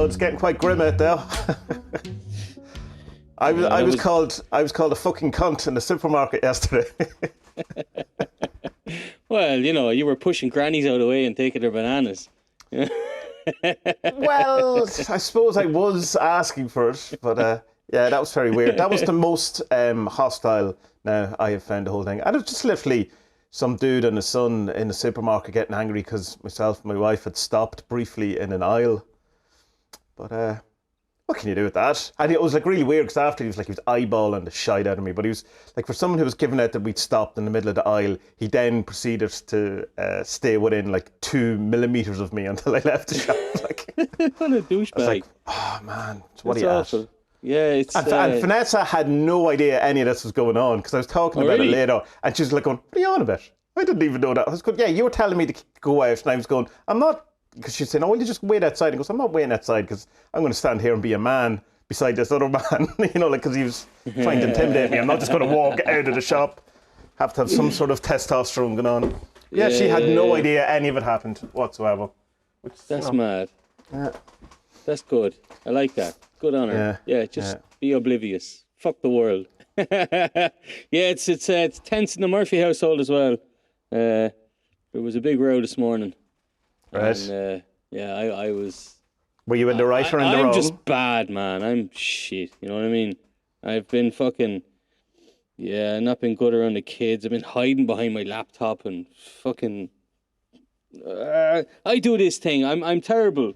it's getting quite grim out there. I was called a fucking cunt in the supermarket yesterday. Well, you were pushing grannies out of the way and taking their bananas. Well, I suppose I was asking for it, but yeah, that was very weird. That was the most hostile now I have found the whole thing. And it was just literally some dude and his son in the supermarket getting angry because myself and my wife had stopped briefly in an aisle. But what can you do with that? And it was like really weird because after he was eyeballing the shite out of me. But he was like, for someone who was giving out that we'd stopped in the middle of the aisle, he then proceeded to stay within like 2 millimeters of me until I left the shop. Like, what a douchebag! I was like, oh man, what are you awful. at? Yeah, it's... And Vanessa had no idea any of this was going on because I was talking about it later and she was like going, what are you on about? I didn't even know that. I was going, yeah, you were telling me to go out and I was going, I'm not, because she's saying, oh, will you just wait outside? And goes, I'm not waiting outside because I'm going to stand here and be a man beside this other man, because he was trying to intimidate me. I'm not just going to walk out of the shop. Have to have some sort of testosterone going on. Yeah, she had no idea any of it happened whatsoever. That's mad. Yeah. That's good. I like that. Good on her. Yeah, just be oblivious. Fuck the world. Yeah, it's tense in the Murphy household as well. There was a big row this morning. Right. And, I was... Were you in the right or in the wrong? I'm just bad, man. I'm shit. You know what I mean? I've been fucking... Yeah, not been good around the kids. I've been hiding behind my laptop and fucking... I do this thing. I'm terrible.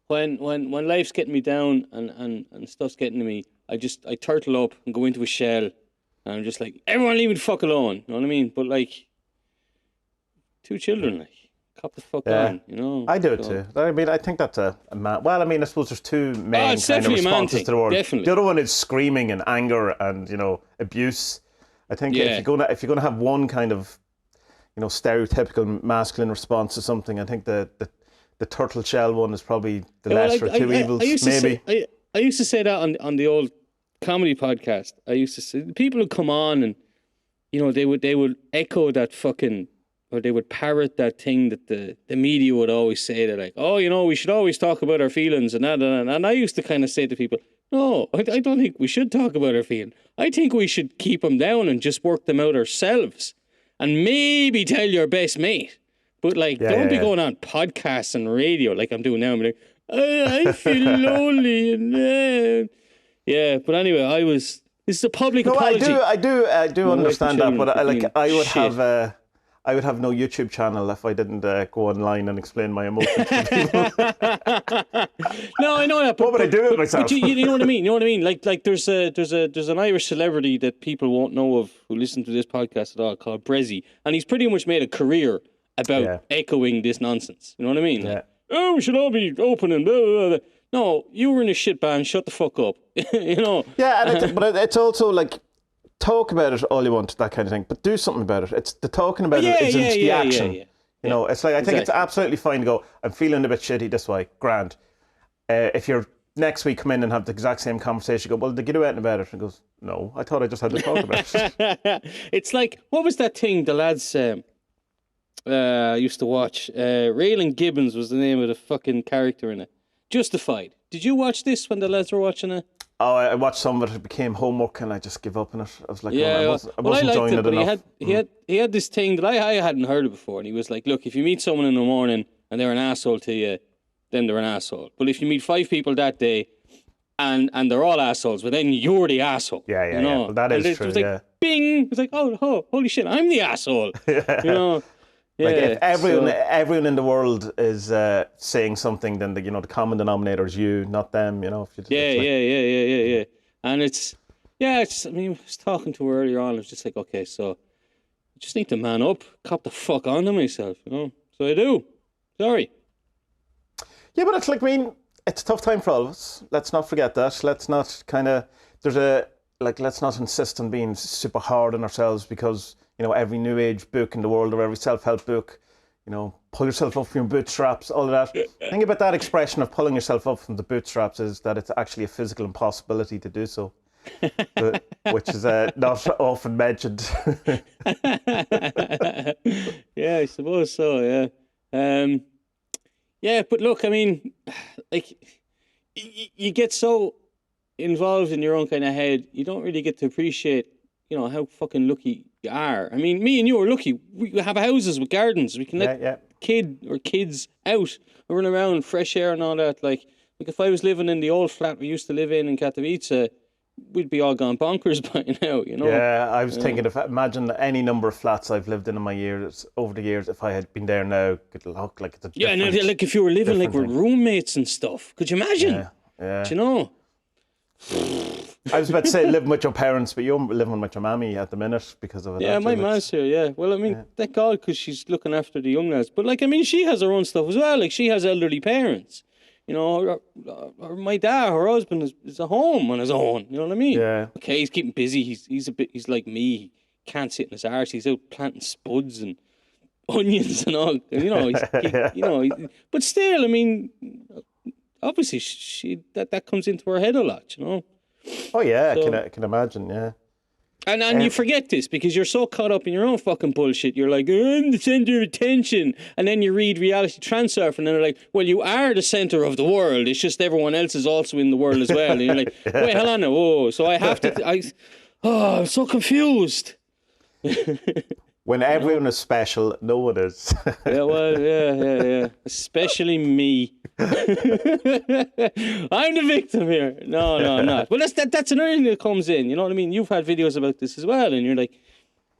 When life's getting me down and stuff's getting to me, I turtle up and go into a shell. And I'm just like, everyone leave me the fuck alone. You know what I mean? But like, 2 children, like, cop the fuck on, I do it too. I mean, I think that's a man. Well, I mean, I suppose there's 2 main kind of responses to the world. Definitely. The other one is screaming and anger and, abuse. I think if you're gonna have one kind of, stereotypical masculine response to something, I think the turtle shell one is probably the lesser of 2 evils, maybe. I used to say that on the old comedy podcast. I used to say, the people who come on and, they would echo that fucking, or they would parrot that thing that the media would always say, that like, oh, we should always talk about our feelings and that. And I used to kind of say to people, no, I don't think we should talk about our feelings. I think we should keep them down and just work them out ourselves. And maybe tell your best mate. But don't be going on podcasts and radio like I'm doing now. I'm like, I feel lonely. And but anyway, this is a public apology. I do understand that, but I would have no YouTube channel if I didn't go online and explain my emotions to people. No, I know that. What would I do with myself? But you know what I mean? You know what I mean? Like there's an Irish celebrity that people won't know of who listen to this podcast at all, called Brezzy, and he's pretty much made a career about echoing this nonsense. You know what I mean? Yeah. Oh, we should all be open and blah, blah, blah. No, you were in a shit band. Shut the fuck up. Yeah, but it's also like, talk about it all you want, that kind of thing, but do something about it. It's the talking about it isn't the action. It's like, I think it's absolutely fine to go, I'm feeling a bit shitty this way, grand. If you're next week come in and have the exact same conversation, go, well, did you do anything about it? And goes, no, I thought I just had to talk about it. It's like, what was that thing the lads used to watch? Raylan Gibbons was the name of the fucking character in it. Justified. Did you watch this when the lads were watching it? Oh, I watched some of it. It became homework, and I just give up on it. I was like, I wasn't liked enjoying it enough. He had this thing that I hadn't heard of before, and he was like, look, if you meet someone in the morning and they're an asshole to you, then they're an asshole. But if you meet 5 people that day and they're all assholes, well, then you're the asshole. Yeah. Well, that is true. It was like, bing. It was like, oh, holy shit, I'm the asshole. Like if everyone in the world is saying something, then the common denominator is you, not them. Yeah. And it's I mean, I was talking to her earlier on. I was just like, okay, so I just need to man up, cop the fuck onto myself, So I do. Sorry. Yeah, but it's like, I mean, it's a tough time for all of us. Let's not forget that. Let's not let's not insist on being super hard on ourselves because, every new age book in the world or every self-help book, pull yourself up from your bootstraps, all of that. The thing about that expression of pulling yourself up from the bootstraps is that it's actually a physical impossibility to do so, which is not often mentioned. Yeah, I suppose so, yeah. Yeah, but look, I mean, like, you get so involved in your own kind of head, you don't really get to appreciate, how fucking lucky you are. I mean, me and you are lucky. We have houses with gardens. We can let kids out, run around, fresh air and all that. Like if I was living in the old flat we used to live in Katowice, we'd be all gone bonkers by now, Yeah, I was thinking, imagine any number of flats I've lived in my years, over the years, if I had been there now, it'd look like it's a different... Yeah, like if you were living like with roommates and stuff. Could you imagine? Yeah. Do you know? I was about to say living with your parents, but you're living with your mammy at the minute because of it. Yeah, my man's here, yeah. Well, I mean, thank God, because she's looking after the young lads. But, like, I mean, she has her own stuff as well. Like, she has elderly parents. Or my dad, her husband, is at home on his own. You know what I mean? Yeah. Okay, he's keeping busy. He's like me. He can't sit in his arse. He's out planting spuds and onions and all. But still, I mean, obviously, that comes into her head a lot, Oh yeah, so, I can imagine, yeah. And you forget this because you're so caught up in your own fucking bullshit. You're like, I'm the centre of attention. And then you read Reality Transurf and they're like, well, you are the centre of the world. It's just everyone else is also in the world as well. And you're like, wait, hold on now. Whoa. So I have to, I'm so confused. When everyone is special, no one is. Yeah. Especially me. I'm the victim here. No, I'm not. Well, that's another thing that comes in. You know what I mean? You've had videos about this as well, and you're like,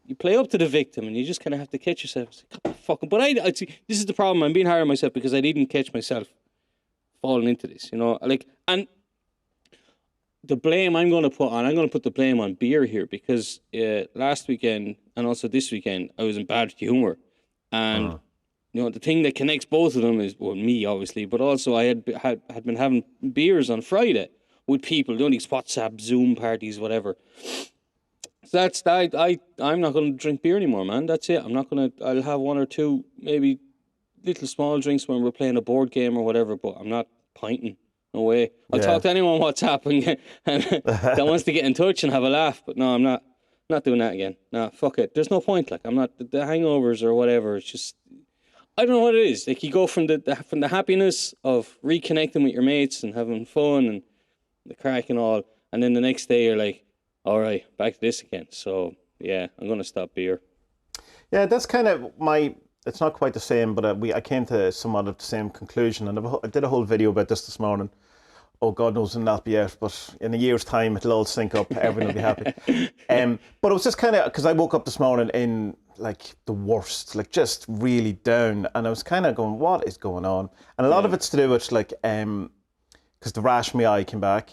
you play up to the victim, and you just kind of have to catch yourself. It's like, fucking. But I this is the problem. I'm being hard on myself because I didn't catch myself falling into this. And the blame I'm going to put the blame on beer here because last weekend and also this weekend I was in bad humour, and the thing that connects both of them is me obviously, but also I had been having beers on Friday with people doing these WhatsApp, Zoom parties, whatever. So that's I'm not going to drink beer anymore, man. That's it. I'll have one or two maybe little small drinks when we're playing a board game or whatever, but I'm not pinting. No way. I'll talk to anyone on WhatsApp and that wants to get in touch and have a laugh. But no, I'm not doing that again. No, fuck it. There's no point. Like I'm not the hangovers or whatever. It's just I don't know what it is. Like you go from the happiness of reconnecting with your mates and having fun and the crack and all, and then the next day you're like, all right, back to this again. So yeah, I'm gonna stop beer. Yeah, that's kind of it's not quite the same, but I came to somewhat of the same conclusion, and I did a whole video about this morning. Oh, God knows when that'll be out, but in a year's time, it'll all sync up. Everyone will be happy. But it was just kind of, because I woke up this morning in, like, the worst, like, just really down. And I was kind of going, what is going on? And a lot of it's to do with, like, because the rash in my eye came back.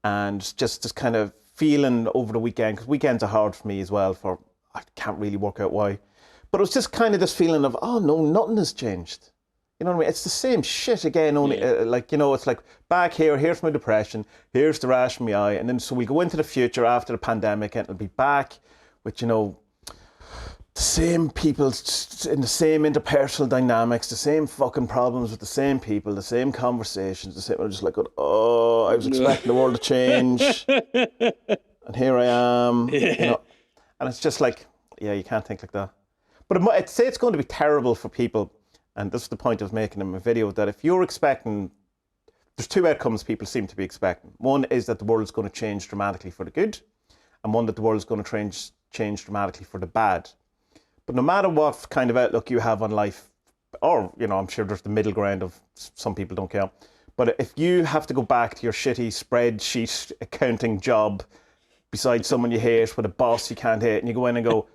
And just kind of feeling over the weekend, because weekends are hard for me as well, I can't really work out why. But it was just kind of this feeling of, oh, no, nothing has changed. You know what I mean? It's the same shit again, only it's like back here's my depression, here's the rash in my eye, and then so we go into the future after the pandemic and it'll be back with, the same people in the same interpersonal dynamics, the same fucking problems with the same people, the same conversations, the same. I'm just like, oh, I was expecting the world to change, and here I am, and it's just like, yeah, you can't think like that. But I'd say it's going to be terrible for people. And this is the point I was making in my video, that if you're expecting, there's two outcomes people seem to be expecting. One is that the world is going to change dramatically for the good, and one that the world is going to change dramatically for the bad. But no matter what kind of outlook you have on life, or, I'm sure there's the middle ground of some people don't care, but if you have to go back to your shitty spreadsheet accounting job beside someone you hate with a boss you can't hate, and you go in and go,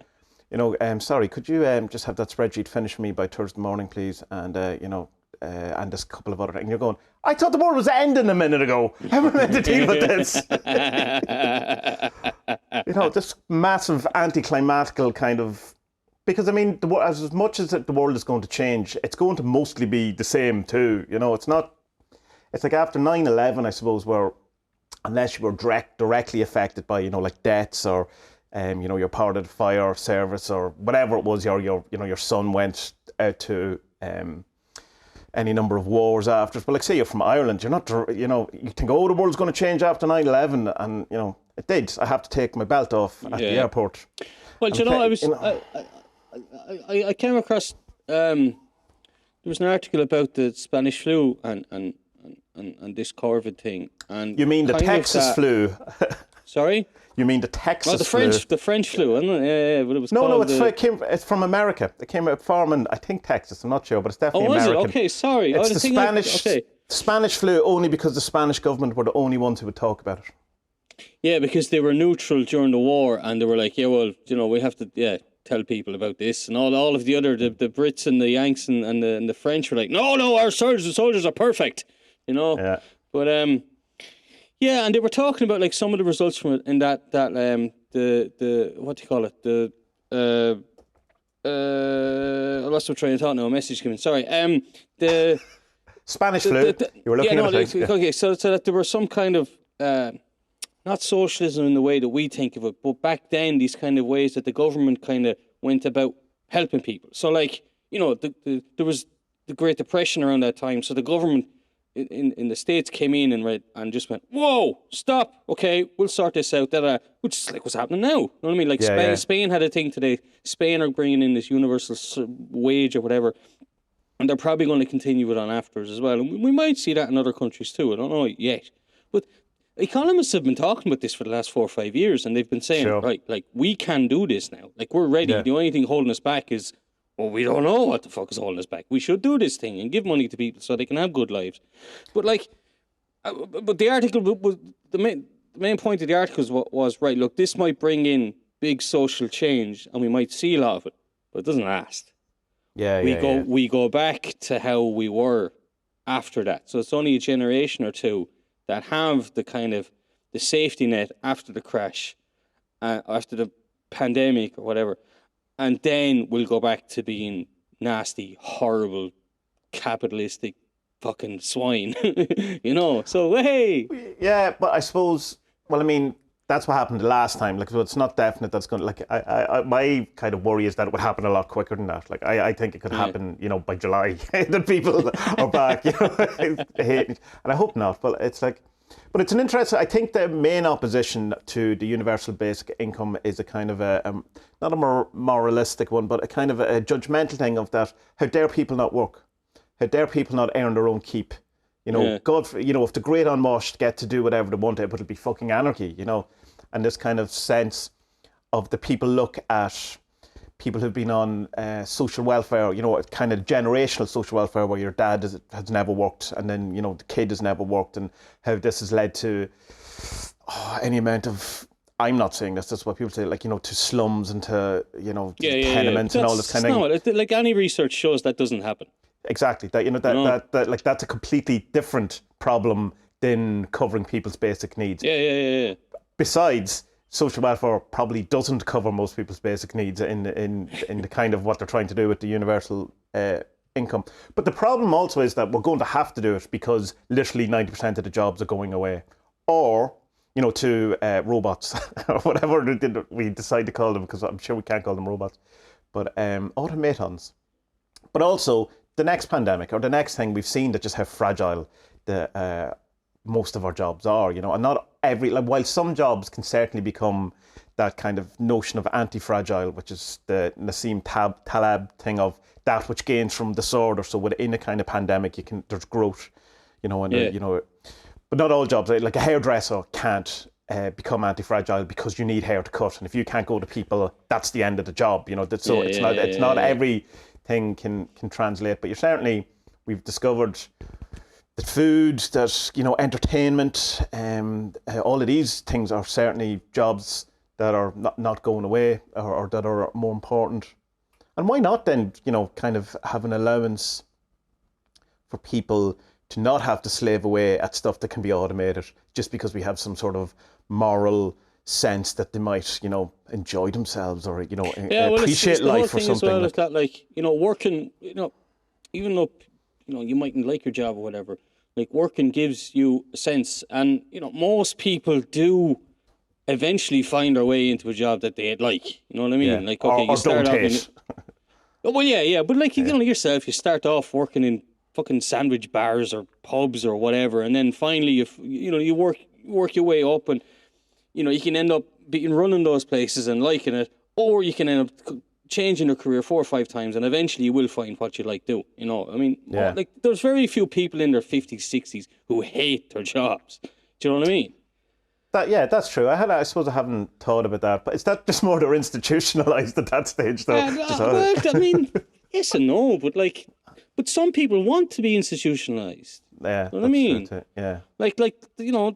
sorry, could you just have that spreadsheet finished for me by Thursday morning, please? And, and this couple of other things. And you're going, I thought the world was ending a minute ago. How am I meant to deal with this? This massive anticlimactical kind of... Because, I mean, as much as the world is going to change, it's going to mostly be the same too. It's not... It's like after 9/11, I suppose, where unless you were directly affected by, like deaths or... you're part of the fire service or whatever it was, your son went out to any number of wars after. But like, say you're from Ireland, you're not, you think, oh, the world's going to change after 9/11, and it did. I have to take my belt off at the airport. Well, I was, I came across the was an article about the Spanish flu and this COVID thing. And You mean the Texas flu? Sorry? You mean the Texas flu? flu? The French flu, isn't it? Yeah, but it was No, called it's from America. It came out from, I think, Texas. I'm not sure, but it's definitely American. American. Okay, sorry. It's the Spanish flu, only because the Spanish government were the only ones who would talk about it. Yeah, because they were neutral during the war, and they were like, yeah, well, we have to, tell people about this, and all of the other, the Brits and the Yanks and the French were like, no, our soldiers are perfect, Yeah. But yeah, and they were talking about like some of the results from it in that the what do you call it, I lost my train of thought now. A message came in. Sorry. The Spanish flu. You were looking at it. Okay, so that there was some kind of not socialism in the way that we think of it, but back then these kind of ways that the government kind of went about helping people. So like, there was the Great Depression around that time. So the government in the States came in and just went, whoa, stop, okay, we'll sort this out. Which is like what's happening now. You know what I mean? Like Spain had a thing today. Spain are bringing in this universal wage or whatever. And they're probably going to continue it on afterwards as well. And we might see that in other countries too. I don't know yet. But economists have been talking about this for the last 4 or 5 years, and they've been saying, right, like, we can do this now. Like, we're ready. Yeah. The only thing holding us back is, we don't know what the fuck is holding us back. We should do this thing and give money to people so they can have good lives. But, like, but the article, the main point of the article was, right, look, this might bring in big social change, and we might see a lot of it, but it doesn't last. We go back to how we were after that. So it's only a generation or two that have the kind of the safety net after the crash, after the pandemic or whatever, and then we'll go back to being nasty, horrible, capitalistic fucking swine, So hey, yeah, but I suppose. Well, I mean, that's what happened the last time. Like, so it's not definite that's going to, like, I my kind of worry is that it would happen a lot quicker than that. Like, I think it could happen, by July, that people are back, hating. And I hope not, but it's like, but it's an interesting, I think the main opposition to the universal basic income is a kind of not a more moralistic one, but a kind of a judgmental thing of that, how dare people not work? How dare people not earn their own keep? God, if the great unwashed get to do whatever they want, it'll be fucking anarchy, And this kind of sense of the people look at people who've been on social welfare, kind of generational social welfare where your dad has never worked and then, the kid has never worked, and how this has led to any amount of, I'm not saying this, that's what people say, like, to slums and to, tenements and all this kind of thing. Like any research shows that doesn't happen. Exactly. That like that's a completely different problem than covering people's basic needs. Yeah. Besides, social welfare probably doesn't cover most people's basic needs in the kind of what they're trying to do with the universal income. But the problem also is that we're going to have to do it because literally 90% of the jobs are going away, or to robots or whatever we decide to call them, because I'm sure we can't call them robots, but automatons. But also, the next pandemic or the next thing, we've seen that just how fragile the most of our jobs are, and not every, like, while some jobs can certainly become that kind of notion of anti-fragile, which is the Nassim Taleb thing of that which gains from disorder. So within a kind of pandemic, there's growth, but not all jobs. Like a hairdresser can't become anti-fragile because you need hair to cut, and if you can't go to people, that's the end of the job. So it's not every thing can translate, but we've discovered that food, that entertainment, all of these things are certainly jobs that are not going away, or that are more important. And why not then kind of have an allowance for people to not have to slave away at stuff that can be automated, just because we have some sort of moral sense that they might, enjoy themselves or, appreciate life or something. As well, that, like, working, even though, you mightn't like your job or whatever, like, working gives you a sense, and, most people do eventually find their way into a job that they like. You know what I mean? Yeah. Like, okay, you start off but like, yourself, you start off working in fucking sandwich bars or pubs or whatever, and then finally you work your way up, and you can end up running those places and liking it, or you can end up changing their career 4 or 5 times, and eventually you will find what you like do. You know, I mean, Yeah. like there's very few people in their 50s, 60s who hate their jobs. Do you know what I mean? That's true. I suppose I haven't thought about that, but is that just more they're institutionalized at that stage, though? Well, I mean, yes and no, but some people want to be institutionalized. Yeah, You know what I mean? True too. Yeah. Like you know,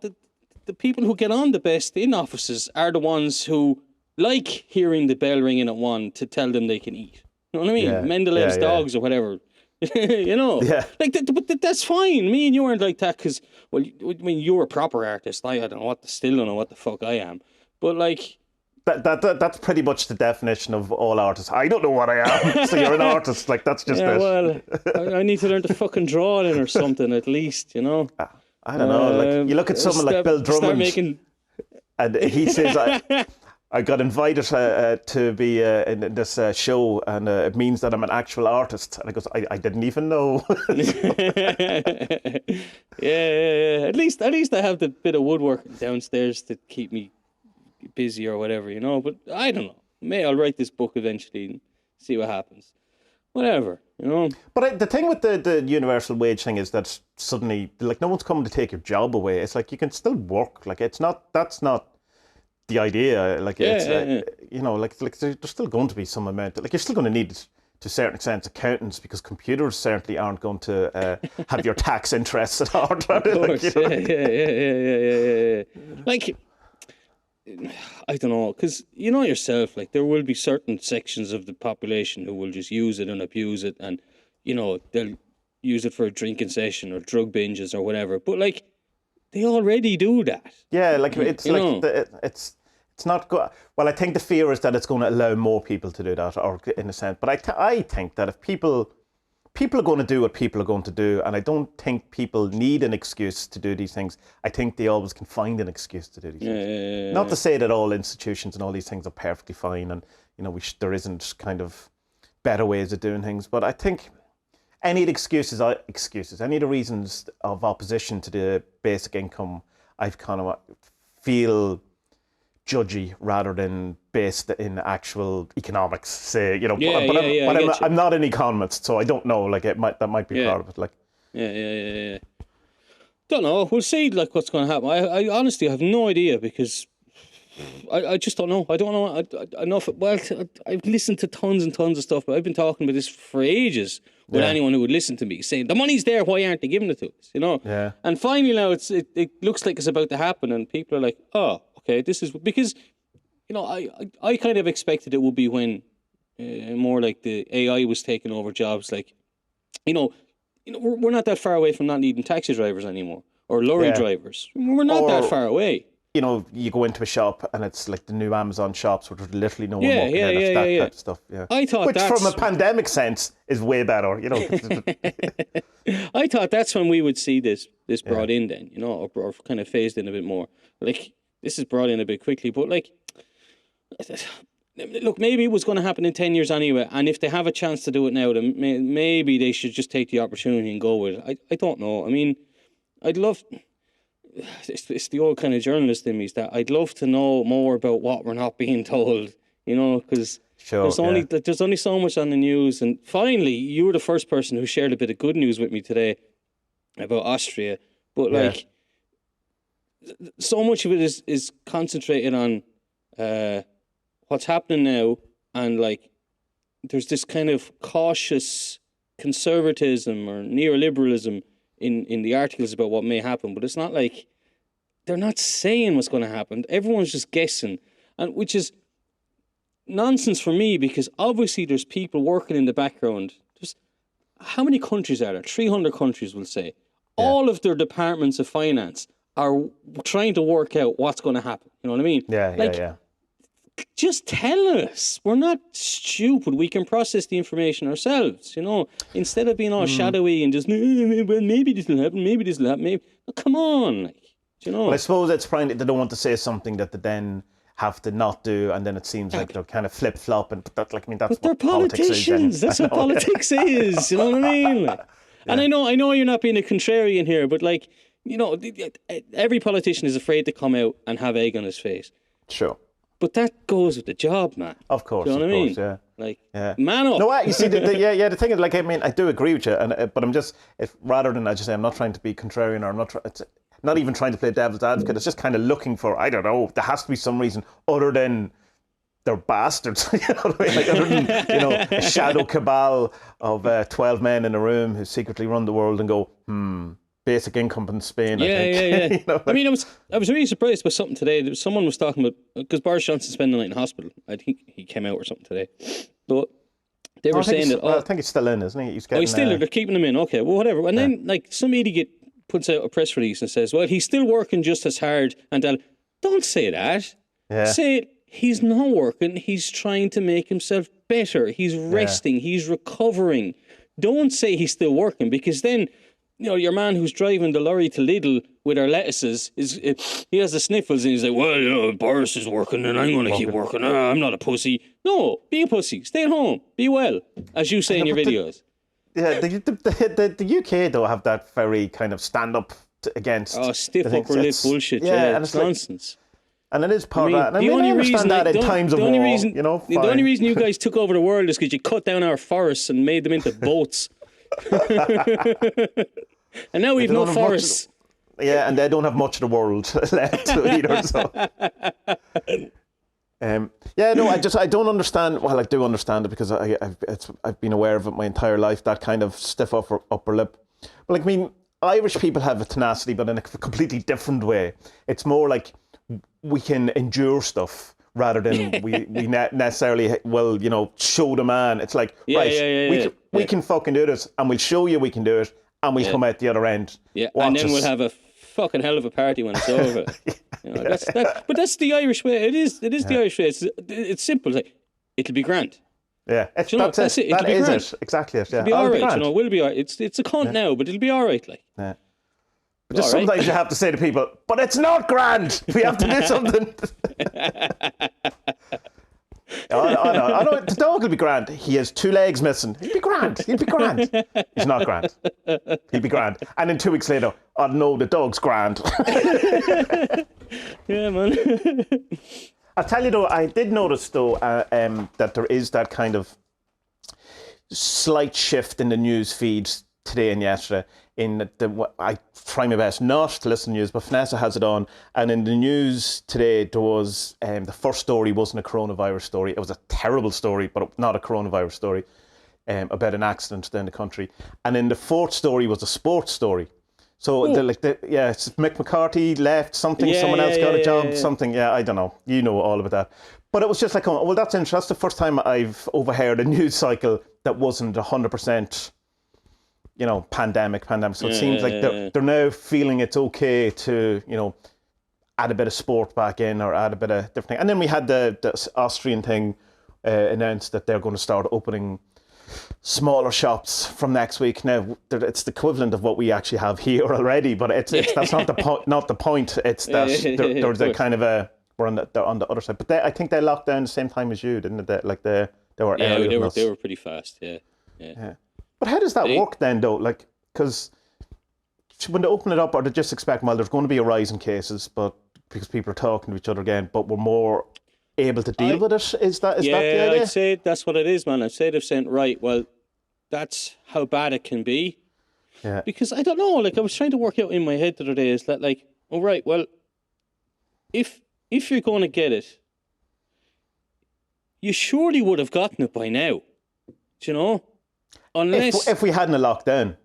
the people who get on the best in offices are the ones who like hearing the bell ringing at 1 to tell them they can eat. You know what I mean? Yeah, Mendelev's yeah. dogs or whatever. You know? Yeah. Like, but that's fine. Me and you aren't like that because, well, I mean, you're a proper artist. I don't know still don't know what the fuck I am. But like... That's pretty much the definition of all artists. I don't know what I am, so you're an artist. Like, that's just it. Well, I need to learn to fucking draw then or something at least, you know? I don't know. Like, you look at someone like Bill Drummond, and he says, I got invited to be in this show, and it means that I'm an actual artist. And I goes, I didn't even know. Yeah. At least I have the bit of woodworking downstairs to keep me busy or whatever, you know. But I don't know. Maybe I'll write this book eventually and see what happens. Whatever, you know. But the thing with the universal wage thing is that suddenly, like, no one's coming to take your job away. It's like you can still work. Like, that's not the idea. Like, you know, like there's still going to be some amount. Like, you're still going to need, to a certain extent, accountants, because computers certainly aren't going to have your tax interests at heart. Of course, like, you know? yeah. Like, I don't know, because you know yourself, like, there will be certain sections of the population who will just use it and abuse it, and, you know, they'll use it for a drinking session or drug binges or whatever. But, like, they already do that. Yeah, like, it's you like, know? it's not good. Well, I think the fear is that it's going to allow more people to do that, or in a sense. But I think that if people are going to do what people are going to do, and I don't think people need an excuse to do these things. I think they always can find an excuse to do these things. Not to say that all institutions and all these things are perfectly fine, and you know there isn't kind of better ways of doing things. But I think any of the excuses, any of the reasons of opposition to the basic income, I've kind of feel judgy rather than based in actual economics, say, you know. I'm not an economist, so I don't know. Like, that might be part of it. Like, yeah. Don't know. We'll see. Like, what's going to happen. I honestly have no idea, because I just don't know. I don't know enough. Well, I've listened to tons and tons of stuff, but I've been talking about this for ages with anyone who would listen to me, saying the money's there. Why aren't they giving it to us? You know. Yeah. And finally now it looks like it's about to happen, and people are like, oh. Okay, this is because, you know, I kind of expected it would be when more like the AI was taking over jobs. Like, you know, we're not that far away from not needing taxi drivers anymore, or lorry drivers. We're not that far away. You know, you go into a shop and it's like the new Amazon shops where there's literally no one walking in. That type of stuff. Yeah. I thought which, from a pandemic sense, is way better. You know. I thought that's when we would see this brought in then, you know, or kind of phased in a bit more. Like, this is brought in a bit quickly, but like, look, maybe it was going to happen in 10 years anyway, and if they have a chance to do it now, then maybe they should just take the opportunity and go with it. I don't know. I mean, I'd love... It's the old kind of journalist in me, is that I'd love to know more about what we're not being told, you know, because there's only so much on the news. And finally, you were the first person who shared a bit of good news with me today about Austria, but like... So much of it is concentrated on what's happening now, and like there's this kind of cautious conservatism or neoliberalism in the articles about what may happen, but it's not like they're not saying what's going to happen. Everyone's just guessing, and which is nonsense for me, because obviously there's people working in the background. There's how many countries are there? 300 countries, we'll say. Yeah. All of their departments of finance are trying to work out what's going to happen. You know what I mean? Yeah. Just tell us. We're not stupid. We can process the information ourselves, you know, instead of being all shadowy and just, well, maybe this will happen, maybe this will happen, maybe. Oh, come on. Like, you know? Well, I suppose it's probably they don't want to say something that they then have to not do, and then it seems like they're kind of flip-flop, and that's like, I mean, that's but what they're politicians. That's what politics is. You know what I mean? Like, and I know you're not being a contrarian here, but like, you know, every politician is afraid to come out and have egg on his face. Sure. But that goes with the job, man. Of course, Do you know of what I course, mean? yeah. Like, Yeah. man up. No, you see, the thing is, like, I mean, I do agree with you, but I'm just, rather than, I just say, I'm not trying to be contrarian, or I'm not, it's not even trying to play devil's advocate. It's just kind of looking for, I don't know, there has to be some reason other than they're bastards, you know what I mean? Like, other than, a shadow cabal of 12 men in a room who secretly run the world and go, basic income in Spain, I think. Yeah. I mean, I was really surprised by something today. Someone was talking about, because Boris Johnson spent the night in hospital. I think he came out or something today. But they were saying that... I think he's still in, isn't he? He's still they're keeping him in. Okay, well, whatever. And then, like, some idiot puts out a press release and says, well, he's still working just as hard. And don't say that. Yeah. Say he's not working. He's trying to make himself better. He's resting. He's recovering. Don't say he's still working, because then... your man who's driving the lorry to Lidl with our lettuces, he has the sniffles and he's like, well, Boris is working and I'm going to keep working. I'm not a pussy. No, be a pussy. Stay at home. Be well, as you say in your videos. The UK, though, have that very kind of stand-up against... stiff upper lip bullshit. Yeah, and it's nonsense. And it is part of that. And I understand that in times of war, The only reason you guys took over the world is because you cut down our forests and made them into boats. And now we've no forests. And they don't have much of the world left either. So, I don't understand. Well, I do understand it, because I've been aware of it my entire life. That kind of stiff upper lip. But like, I mean, Irish people have a tenacity, but in a completely different way. It's more like we can endure stuff, rather than we necessarily show the man. It's like, we can fucking do this, and we'll show you we can do it, and we'll come out the other end. Yeah, and then we'll have a fucking hell of a party when it's over. But that's the Irish way. It is the Irish way. It's simple. It's like, it'll be grand. Yeah, that's it. That is it. Exactly it. Yeah, it'll be all right. We'll be all right. It's a cunt now, but it'll be all right. Like. Yeah. But just sometimes you have to say to people, but it's not grand. We have to do something. I know. The dog will be grand. He has 2 legs missing. He'll be grand. He's not grand. He'll be grand. And then 2 weeks later, oh no, the dog's grand. Yeah, man. I'll tell you though, I did notice though that there is that kind of slight shift in the news feeds today and yesterday. I try my best not to listen to news, but Vanessa has it on. And in the news today, there was the first story wasn't a coronavirus story. It was a terrible story, but not a coronavirus story, about an accident in the country. And then the fourth story was a sports story. So Mick McCarthy left something, someone else got a job, something. Yeah, I don't know. You know all about that. But it was just like, well, that's interesting. That's the first time I've overheard a news cycle that wasn't 100%. Pandemic. So it seems like they're now feeling it's okay to, add a bit of sport back in, or add a bit of different thing. And then we had the Austrian thing announced that they're going to start opening smaller shops from next week. Now, it's the equivalent of what we actually have here already, but that's not the point. Not the point. It's that there's a kind of we're they're on the other side. But I think they locked down the same time as you, didn't they? Like they were earlier than us. They were pretty fast. Yeah. But how does that work then, though? Like, because when they open it up, or they just expect, well, there's going to be a rise in cases, but because people are talking to each other again, but we're more able to deal with it? Is that the idea? I'd say that's what it is, man. I'd say they've said, right, well, that's how bad it can be. Yeah. Because I don't know, like, I was trying to work out in my head the other day, is that, like, all right, well, if you're going to get it, you surely would have gotten it by now. Do you know? Unless if we hadn't a lockdown,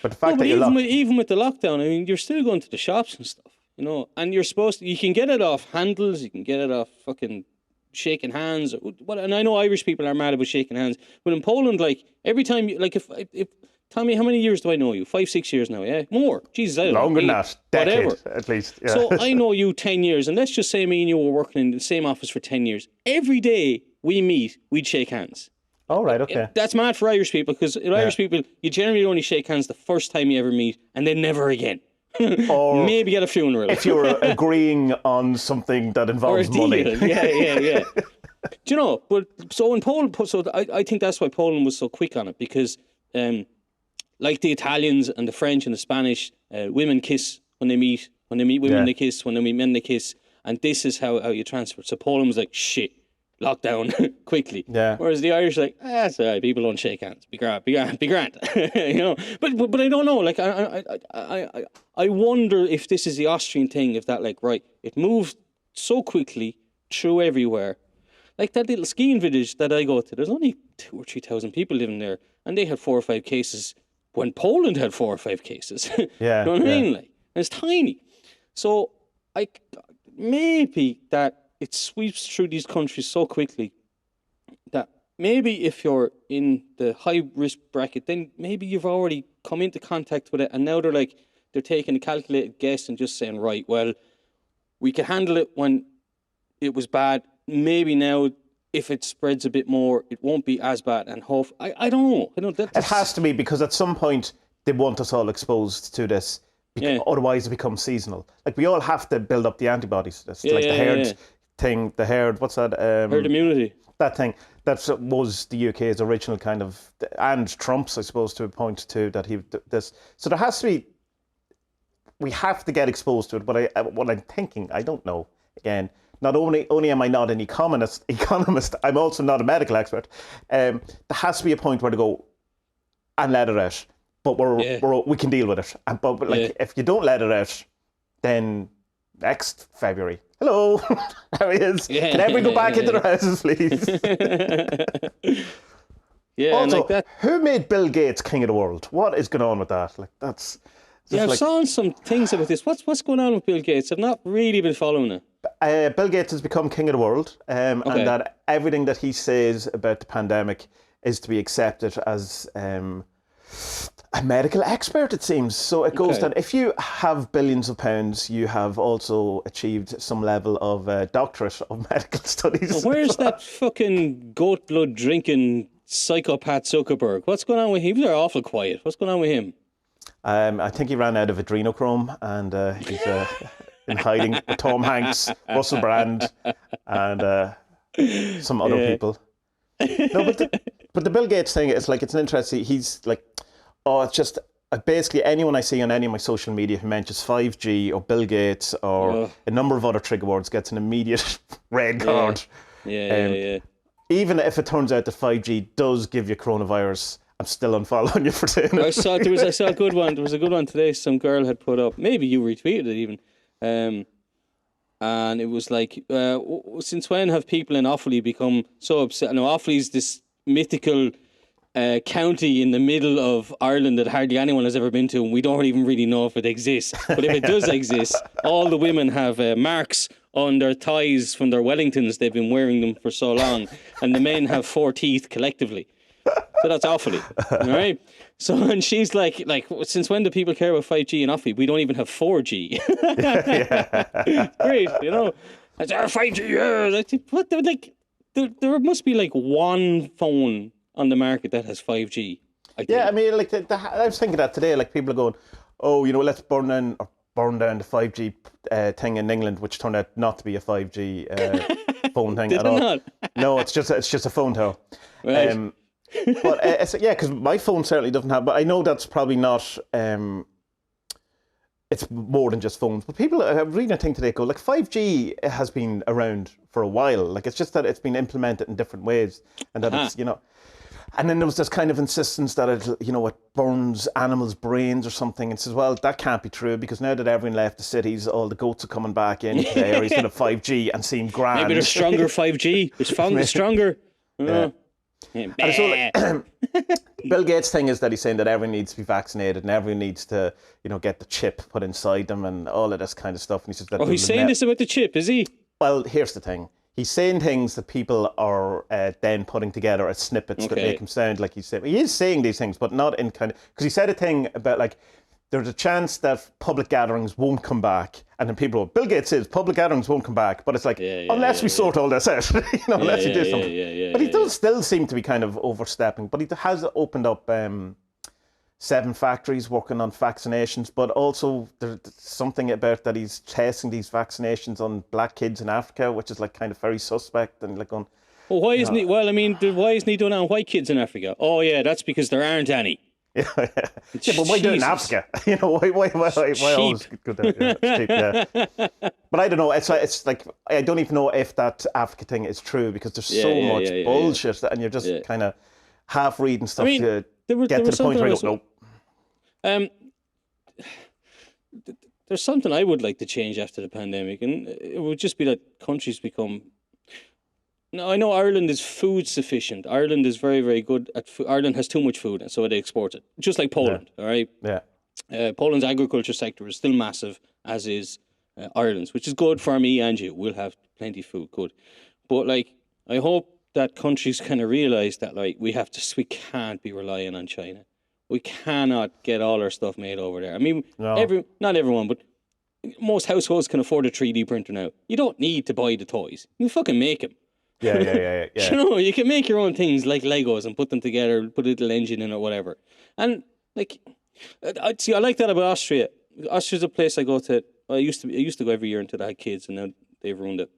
but the fact that even with the lockdown, I mean, you're still going to the shops and stuff, and you can get it off handles, you can get it off fucking shaking hands. And I know Irish people are mad about shaking hands, but in Poland, like every time, if tell me, how many years do I know you? 5-6 years now, yeah, more. Jesus, I don't know. Longer than that, decade whatever. At least. Yeah. So I know you 10 years, and let's just say me and you were working in the same office for 10 years. Every day we meet, we'd shake hands. Oh, right, okay. That's mad for Irish people, because Irish people, you generally only shake hands the first time you ever meet, and then never again. Or maybe at a funeral. If you're agreeing on something that involves money. Yeah. Do you know, but so in Poland, I think that's why Poland was so quick on it, because like the Italians and the French and the Spanish, women kiss when they meet women, they kiss, when they meet men, they kiss. and this is how you transfer. So Poland was like, shit, lockdown quickly. Yeah. Whereas the Irish are like, it's all right, people don't shake hands. Be grand. You know. But I don't know. Like I wonder if this is the Austrian thing. If that, like, right, it moved so quickly through everywhere. Like that little skiing village that I go to, there's only 2,000 or 3,000 people living there, and they had 4 or 5 cases when Poland had 4 or 5 cases. Yeah. You know what I mean? Like, and it's tiny. So maybe that it sweeps through these countries so quickly that maybe if you're in the high risk bracket, then maybe you've already come into contact with it, and now they're taking a calculated guess and just saying, right, well, we could handle it when it was bad. Maybe now, if it spreads a bit more, it won't be as bad. And hope I don't know. It has to be, because at some point they want us all exposed to this. Otherwise, it becomes seasonal. Like, we all have to build up the antibodies. That's the herd thing. The herd. What's that? Herd immunity. That thing. That was the UK's original kind of, and Trump's, I suppose, to a point too. That this. So there has to be. We have to get exposed to it. But what I'm thinking, I don't know. Again, not only am I not an economist, I'm also not a medical expert. There has to be a point where to go and let it out. But we can deal with it. But if you don't let it out, then next February, hello, there he is. Yeah. Can everyone go back into their houses, please? Also, who made Bill Gates king of the world? What is going on with that? Like, that's. I've seen some things about this. What's going on with Bill Gates? I've not really been following it. Bill Gates has become king of the world, and that everything that he says about the pandemic is to be accepted as a medical expert, it seems. So it goes that if you have billions of pounds, you have also achieved some level of doctorate of medical studies. Where's that fucking goat blood drinking psychopath Zuckerberg? What's going on with him? They're awful quiet. What's going on with him? I think he ran out of adrenochrome, and he's in hiding with Tom Hanks, Russell Brand, and some other people. No, but the Bill Gates thing is like, it's an interesting. He's like, it's just basically anyone I see on any of my social media who mentions 5G or Bill Gates or a number of other trigger words gets an immediate red card. Yeah. Even if it turns out that 5G does give you coronavirus, I'm still unfollowing you for saying it. I saw a good one. There was a good one today. Some girl had put up. Maybe you retweeted it even. And it was like, since when have people in Offaly become so upset? Now, Offaly's this mythical county in the middle of Ireland that hardly anyone has ever been to, and we don't even really know if it exists. But if it does exist, all the women have marks on their thighs from their Wellingtons. They've been wearing them for so long, and the men have 4 teeth collectively. So that's Offaly, all right? So, and she's like, since when do people care about 5G in Offaly? We don't even have 4G. Great, you know. That's our 5G. What? Like, there must be like one phone on the market that has 5G. I mean, like I was thinking that today. Like, people are going, oh, you know, let's burn down the 5G thing in England, which turned out not to be a 5G phone thing at all. Not? No, it's just a phone tower. Right. But because my phone certainly doesn't have. But I know that's probably not. It's more than just phones. But people are reading a thing today. Go like 5G has been around for a while. Like, it's just that it's been implemented in different ways, and that it's, you know. And then there was this kind of insistence that it burns animals' brains or something. And says, well, that can't be true, because now that everyone left the cities, all the goats are coming back into the areas that have 5G and seem grand. Maybe there's stronger 5G. There's stronger. Yeah. And so, like, Bill Gates' thing is that he's saying that everyone needs to be vaccinated and everyone needs to, get the chip put inside them and all of this kind of stuff. And he says that. Oh, he's saying this about the chip, is he? Well, here's the thing. He's saying things that people are then putting together as snippets that make him sound like he's saying. He is saying these things, but not in kind of, because he said a thing about like, there's a chance that public gatherings won't come back. And then people go, Bill Gates says public gatherings won't come back. But it's like, unless we sort all this out, unless we do something. But he does still seem to be kind of overstepping. But he has opened up 7 factories working on vaccinations. But also there's something about that he's testing these vaccinations on black kids in Africa, which is like kind of very suspect. And like going, well, why isn't he? Well, I mean, why isn't he doing it on white kids in Africa? Oh, yeah, that's because there aren't any. Yeah, yeah, but why do it in Jesus. Africa? You know, why always go there? Yeah, it's cheap, yeah. But I don't know. It's like I don't even know if that Africa thing is true because there's so much bullshit and you're just kind of half reading stuff to get to the point where you go, nope. There's something I would like to change after the pandemic, and it would just be that countries become. Now, I know Ireland is food sufficient. Ireland is very, very good at food. Ireland has too much food, and so they export it. Just like Poland, all right? Yeah. Poland's agriculture sector is still massive, as is Ireland's, which is good for me and you. We'll have plenty of food, good. But, like, I hope that countries kind of realise that, like, we can't be relying on China. We cannot get all our stuff made over there. I mean, not everyone, but most households can afford a 3D printer now. You don't need to buy the toys. You can fucking make them. Yeah. You know, you can make your own things like Legos and put them together, put a little engine in or whatever. And like, I like that about Austria. Austria's a place I go to. I used to go every year until I had kids, and now they've ruined it.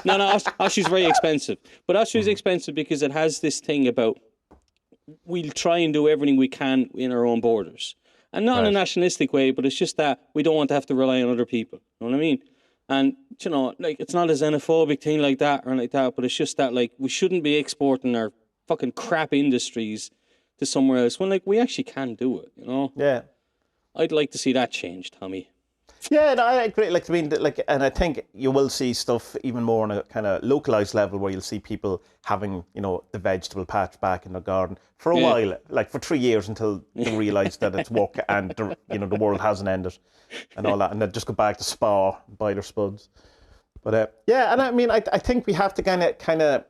No. Austria's very expensive, but Austria's expensive because it has this thing about we'll try and do everything we can in our own borders, and not in a nationalistic way, but it's just that we don't want to have to rely on other people. You know what I mean? And, you know, like, it's not a xenophobic thing like that or like that, but it's just that, like, we shouldn't be exporting our fucking crap industries to somewhere else when, like, we actually can do it, you know? Yeah. I'd like to see that change, Tommy. Yeah, no, I agree. Like, I mean, like, and I think you will see stuff even more on a kind of localized level where you'll see people having, you know, the vegetable patch back in their garden for a while, like for 3 years until they realise that it's work and, you know, the world hasn't ended and all that. And then just go back to Spa, buy their Spuds. But yeah, and I mean, I think we have to kind of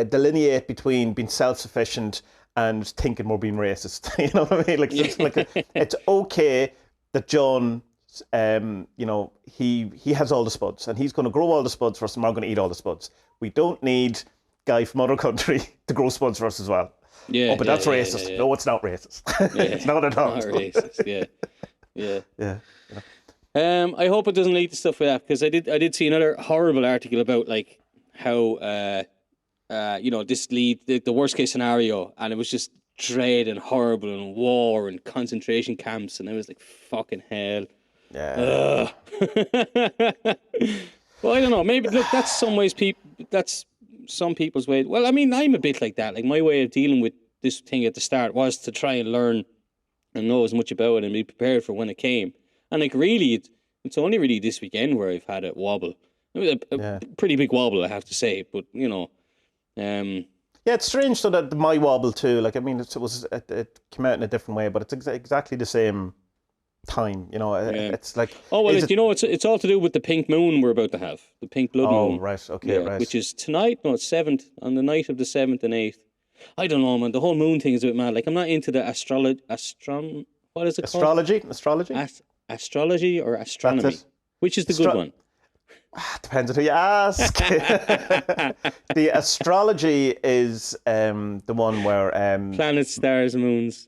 delineate between being self-sufficient and thinking we're being racist. You know what I mean? Like, it's okay that John... you know, he has all the Spuds and he's going to grow all the Spuds for us and we're going to eat all the Spuds. We don't need guy from other country to grow Spuds for us as well. Yeah. But that's racist. Yeah. No, it's not racist. It's not at all. Not racist. Yeah. I hope it doesn't lead to stuff like that because I did see another horrible article about like how you know, this lead the worst case scenario, and it was just dread and horrible and war and concentration camps, and I was like, fucking hell. Yeah. Well, I don't know. Maybe look, that's some people's way. Well, I mean, I'm a bit like that. Like my way of dealing with this thing at the start was to try and learn and know as much about it and be prepared for when it came. And like really, it's only really this weekend where I've had a wobble. It was a pretty big wobble, I have to say. But you know, yeah, it's strange. So that my wobble too. Like I mean, it came out in a different way, but it's exactly the same time, you know. It's like you know, it's all to do with the pink moon we're about to have, the pink blood moon. Oh right, okay, right. Which is tonight. No, it's 7th, on the night of the 7th and 8th. I don't know, man. The whole moon thing is a bit mad. Like I'm not into the what is it called? Astrology or astronomy? Which is the good one? Depends on who you ask. The astrology is the one where planets, stars, moons,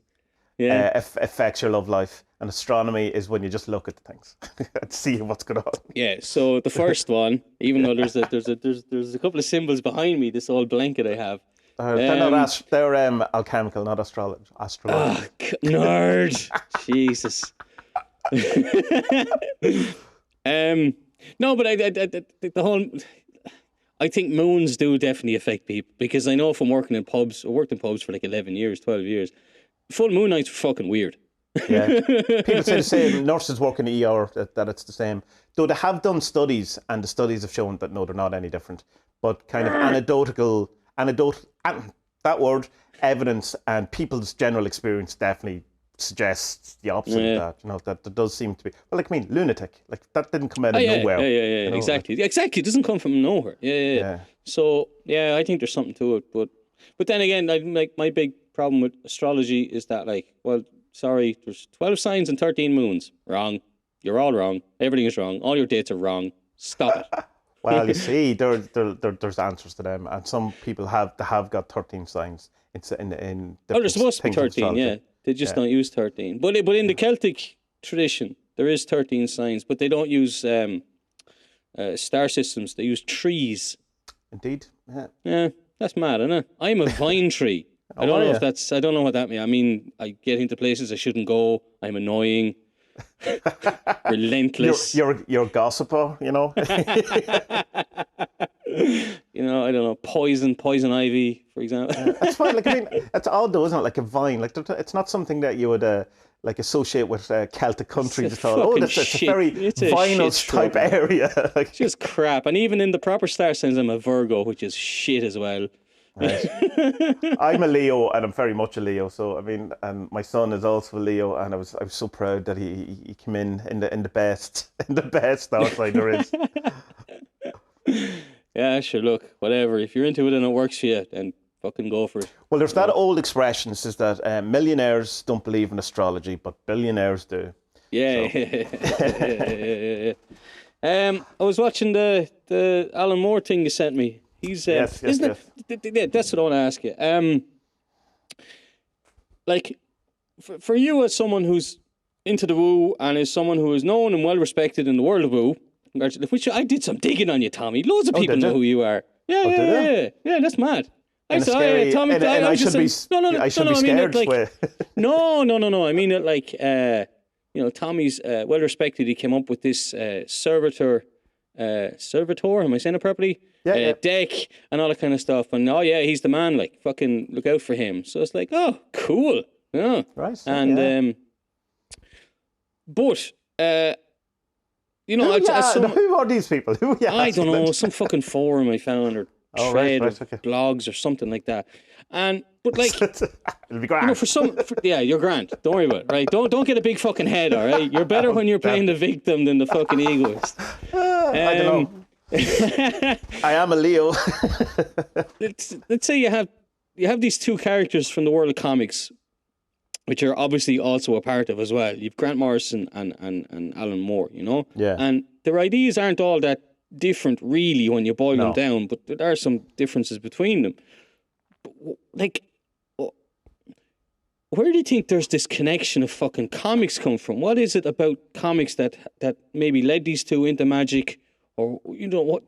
affects your love life. And astronomy is when you just look at the things and see what's going on. Yeah. So the first one, even though there's a couple of symbols behind me, this old blanket I have. They're alchemical, not astrology. Nerd. Jesus. No, but I think moons do definitely affect people because I know from working in pubs. I worked in pubs for like 11 years, 12 years. Full moon nights are fucking weird. Yeah, people say the same. Nurses work in the ER that it's the same. Though they have done studies, and the studies have shown that no, they're not any different. But kind of anecdotal, that word, evidence, and people's general experience definitely suggests the opposite of that. You know, that there does seem to be. Well, like I mean, lunatic. Like that didn't come out of nowhere. Yeah. You know, exactly. Exactly. It doesn't come from nowhere. Yeah. So yeah, I think there's something to it. But then again, like my big problem with astrology is that like, well, sorry, there's 12 signs and 13 moons. Wrong. You're all wrong. Everything is wrong. All your dates are wrong. Stop it. Well, you see, there's answers to them, and some people have got 13 signs. They're supposed to be 13. Yeah, they just don't use 13. But in the Celtic tradition, there is 13 signs, but they don't use star systems. They use trees. Indeed. Yeah, that's mad, isn't it? I'm a vine tree. I don't know yeah. if that's. I don't know what that means. I mean, I get into places I shouldn't go. I'm annoying, relentless. You're a gossiper, you know. You know, I don't know, poison ivy, for example. That's fine. Like I mean, it's odd though, isn't it? Like a vine. Like it's not something that you would like associate with Celtic countries at all. Oh, it's a very vinous type area. Like, just crap. And even in the proper star signs, I'm a Virgo, which is shit as well. right. I'm a Leo, and I'm very much a Leo. So I mean, and my son is also a Leo, and I was so proud that he came in the best star sign there is. Yeah, sure. Look, whatever. If you're into it and it works for you, then fucking go for it. Well, there's that old expression. It says that millionaires don't believe in astrology, but billionaires do. Yeah. So. I was watching the Alan Moore thing you sent me. He's yes. it? That's what I want to ask you. Like, for you as someone who's into the woo and is someone who is known and well respected in the world of woo, which I did some digging on you, Tommy. Loads of people know who you are. Yeah. That's mad. I said, Tommy, I should be scared. No. I mean it like, you know, Tommy's well respected. He came up with this servitor. Am I saying it properly? Yeah. Deck and all that kind of stuff. And he's the man. Like, fucking look out for him. So it's like, oh, cool. Yeah. Right. And but you know, who are these people? Who are you I don't know. Some fucking forum I found or thread right, of blogs or something like that. But like, it'll be grand. You know, you're grand. Don't worry about it, right? Don't get a big fucking head, all right? You're better when you're playing the victim than the fucking egoist. I don't know. I am a Leo. let's say you have these two characters from the world of comics, which you're obviously also a part of as well. You've Grant Morrison and Alan Moore, you know? Yeah. And their ideas aren't all that different really when you boil them down, but there are some differences between them. But, like, where do you think there's this connection of fucking comics come from? What is it about comics that maybe led these two into magic? Or, you know,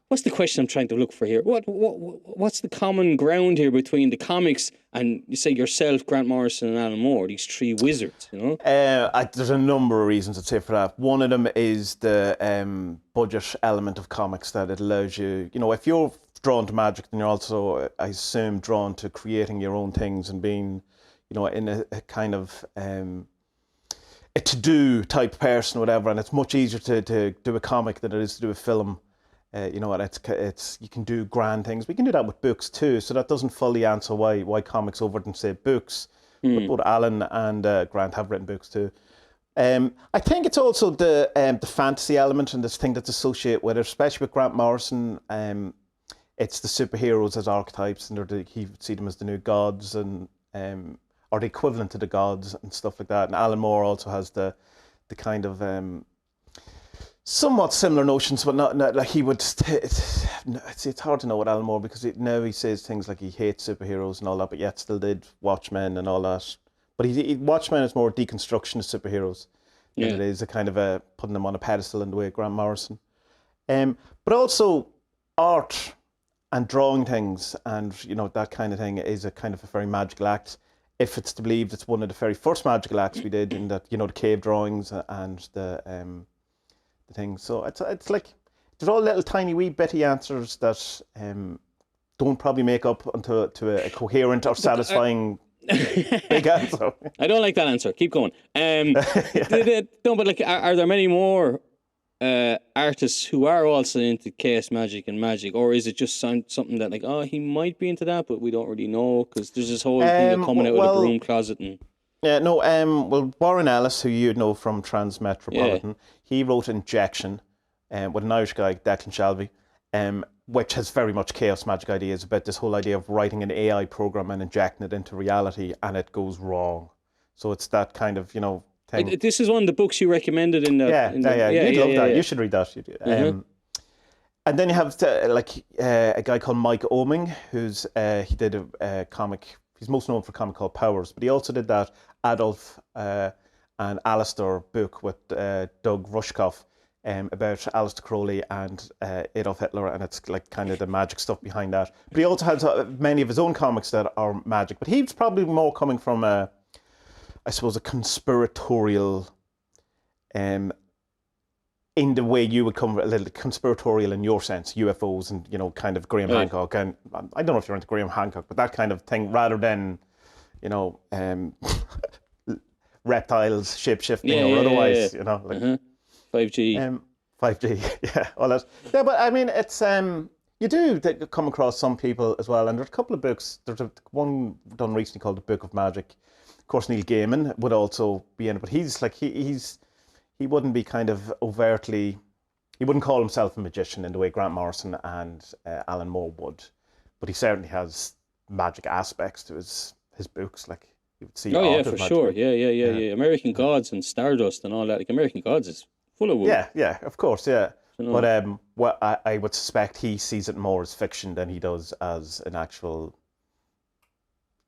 what's the question I'm trying to look for here? What's the common ground here between the comics and, you say, yourself, Grant Morrison and Alan Moore, these three wizards, you know? There's a number of reasons I'd say for that. One of them is the budget element of comics, that it allows you, you know, if you're drawn to magic, then you're also, I assume, drawn to creating your own things and being, you know, in a kind of a to-do type person or whatever, and it's much easier to do a comic than it is to do a film. You know, and it's you can do grand things. We can do that with books too, so that doesn't fully answer why comics over than say books. But both Alan and Grant have written books too. I think it's also the fantasy element and this thing that's associated with it, especially with Grant Morrison. It's the superheroes as archetypes, and he would see them as the new gods and or the equivalent to the gods and stuff like that. And Alan Moore also has the kind of somewhat similar notions, but not like he would. It's hard to know with Alan Moore because now he says things like he hates superheroes and all that, but yet still did Watchmen and all that. But Watchmen is more deconstruction of superheroes than it is a kind of a putting them on a pedestal in the way of Grant Morrison. But also art and drawing things and, you know, that kind of thing is a kind of a very magical act. If it's to believe it's one of the very first magical acts we did, in that, you know, the cave drawings and the thing. So it's like there's all little tiny wee bitty answers that don't probably make up to a coherent or satisfying big answer. I don't like that answer. Keep going. No, but like, are there many more artists who are also into chaos magic and magic, or is it just something that like, oh, he might be into that, but we don't really know because there's this whole thing of coming out of the broom closet and. Yeah, no, well, Warren Ellis, who you know from Transmetropolitan, he wrote Injection with an Irish guy, Declan Shalvey, which has very much chaos magic ideas about this whole idea of writing an AI program and injecting it into reality, and it goes wrong. So it's that kind of, you know, thing. This is one of the books you recommended in that. You'd love that. You should read that. And then you have a guy called Mike Oeming, who's he did a comic. He's most known for a comic called Powers, but he also did that Adolf and Alistair book with Doug Rushkoff. about Aleister Crowley and Adolf Hitler, and it's like kind of the magic stuff behind that. But he also has many of his own comics that are magic. But he's probably more coming from I suppose, a conspiratorial, in the way you would come, a little conspiratorial in your sense, UFOs and, you know, kind of Graham Hancock. And I don't know if you're into Graham Hancock, but that kind of thing, rather than, you know, reptiles, shape-shifting or otherwise, you know, like 5G. 5G, yeah, all that. Yeah, but I mean, it's you do come across some people as well, and there's a couple of books. There's one done recently called The Book of Magic. Of course, Neil Gaiman would also be in it, but he's like he wouldn't be kind of overtly, he wouldn't call himself a magician in the way Grant Morrison and Alan Moore would, but he certainly has magic aspects to his books, like you would see. Oh yeah, for sure. Yeah. American Gods and Stardust and all that. Like American Gods is full of wood. Yeah, of course, yeah. But what I would suspect he sees it more as fiction than he does as an actual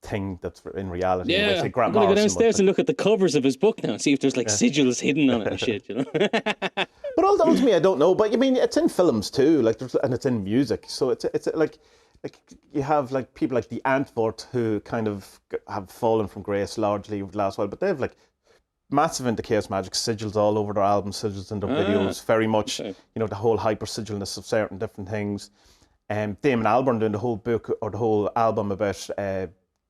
thing that's in reality. Yeah, I'm gonna go downstairs and look at the covers of his book now and see if there's like sigils hidden on it and shit, you know. But ultimately, I don't know. But I mean, it's in films too, like, and it's in music. So it's like you have like people like the Antwoord who kind of have fallen from grace largely over the last while, but they have like massive into chaos magic, sigils all over their albums, sigils in their videos, very much, you know, the whole hyper sigilness of certain different things. Damon Albarn doing the whole book or the whole album about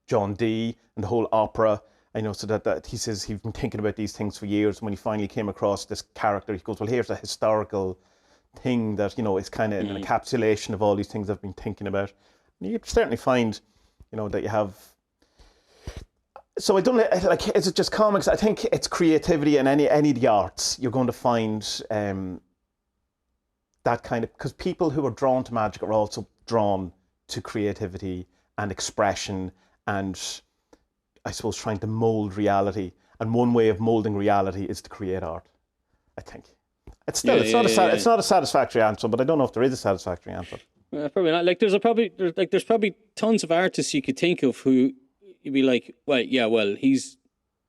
John Dee and the whole opera, you know, so that he says he's been thinking about these things for years. And when he finally came across this character, he goes, well, here's a historical thing that, you know, is kind of an encapsulation of all these things I've been thinking about. And you certainly find, you know, that you have. So I don't like, is it just comics? I think it's creativity in any of the arts. You're going to find that kind of, because people who are drawn to magic are also drawn to creativity and expression and, I suppose, trying to mold reality. And one way of molding reality is to create art, I think. It's still it's not a satisfactory answer, but I don't know if there is a satisfactory answer. Probably not. Like there's probably tons of artists you could think of who you'd be like, well, he's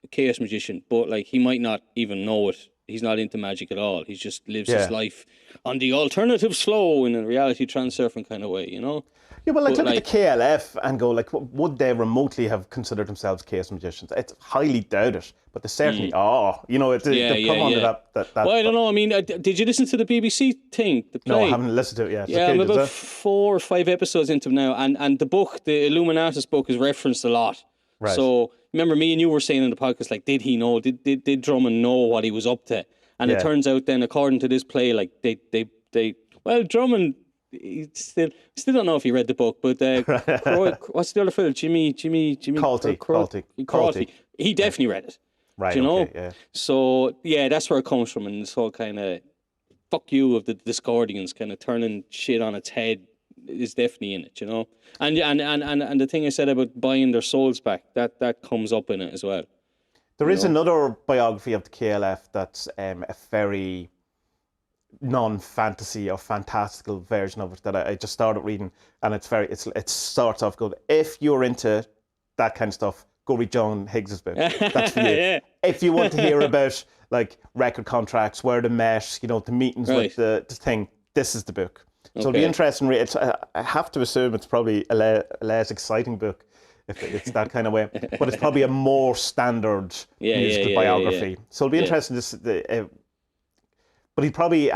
a chaos magician, but like he might not even know it. He's not into magic at all. He just lives his life on the alternative slow in a reality transurfing kind of way, you know? Yeah, well, look at the KLF and go, like, would they remotely have considered themselves chaos magicians? It's highly doubted, but they certainly are. You know, they've come under that. Well, I don't know. I mean, did you listen to the BBC thing? The play? No, I haven't listened to it yet. Yeah, I'm about 4 or 5 episodes into it now, and the book, the Illuminatus book, is referenced a lot. Right. So remember, me and you were saying in the podcast, like, did he know? Did Drummond know what he was up to? And it turns out then, according to this play, like Drummond. Still don't know if he read the book, but what's the other fellow? Jimmy Crotty. He definitely read it. Right. You know? Okay, yeah. So that's where it comes from, and this whole kind of fuck you of the Discordians kind of turning shit on its head is definitely in it, you know. And the thing I said about buying their souls back, that comes up in it as well. There is another biography of the KLF that's a very non-fantasy or fantastical version of it that I just started reading, and it starts off good. If you're into that kind of stuff, go read John Higgs's book. That's for you. Yeah. If you want to hear about like record contracts, where they met, you know, the meetings with the thing, this is the book. So it'll be interesting. I have to assume it's probably a less exciting book if it's that kind of way, but it's probably a more standard musical biography. So it'll be interesting. But he probably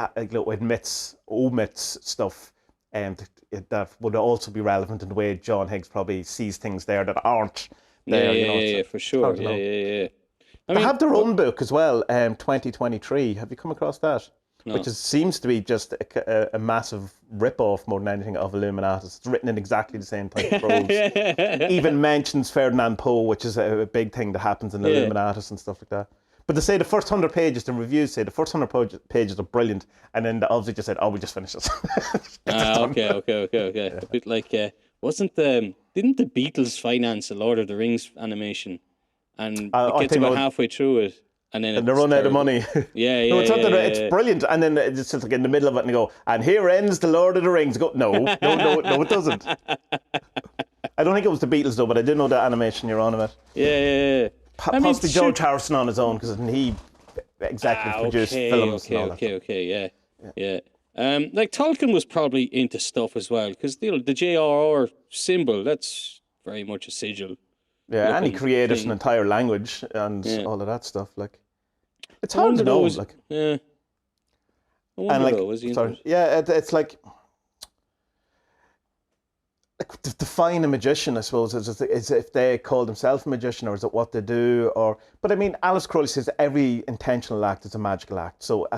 omits stuff that would also be relevant in the way John Higgs probably sees things there that aren't there. For sure. They have their own book as well, 2023. Have you come across that? No. Which seems to be just a massive rip-off more than anything of Illuminatus. It's written in exactly the same type of prose. Even mentions Ferdinand Poe, which is a big thing that happens in Illuminatus and stuff like that. But they say the first 100 pages, the reviews say the first 100 pages are brilliant, and then the obviously just said, we just finished this. Okay. Yeah. A bit like, didn't the Beatles finance a Lord of the Rings animation? And it gets about halfway through it, and then they run out of money. It's brilliant, and then it's just like in the middle of it, and they go, and here ends the Lord of the Rings. Go, no, it doesn't. I don't think it was the Beatles though, but I did know that animation you're on about. Yeah. Possibly George Harrison on his own, because he executive produced films and all that. Yeah. Like Tolkien was probably into stuff as well, because the JRR symbol, that's very much a sigil. Yeah, and he created thing. an entire language and all of that stuff. Like, it's I hard to wonder know. was- Like, Yeah. I wonder and like, though, was he into sorry, it? yeah, it's like to define a magician, I suppose, is if they call themselves a magician, or is it what they do, or? But I mean, Alice Crowley says every intentional act is a magical act. So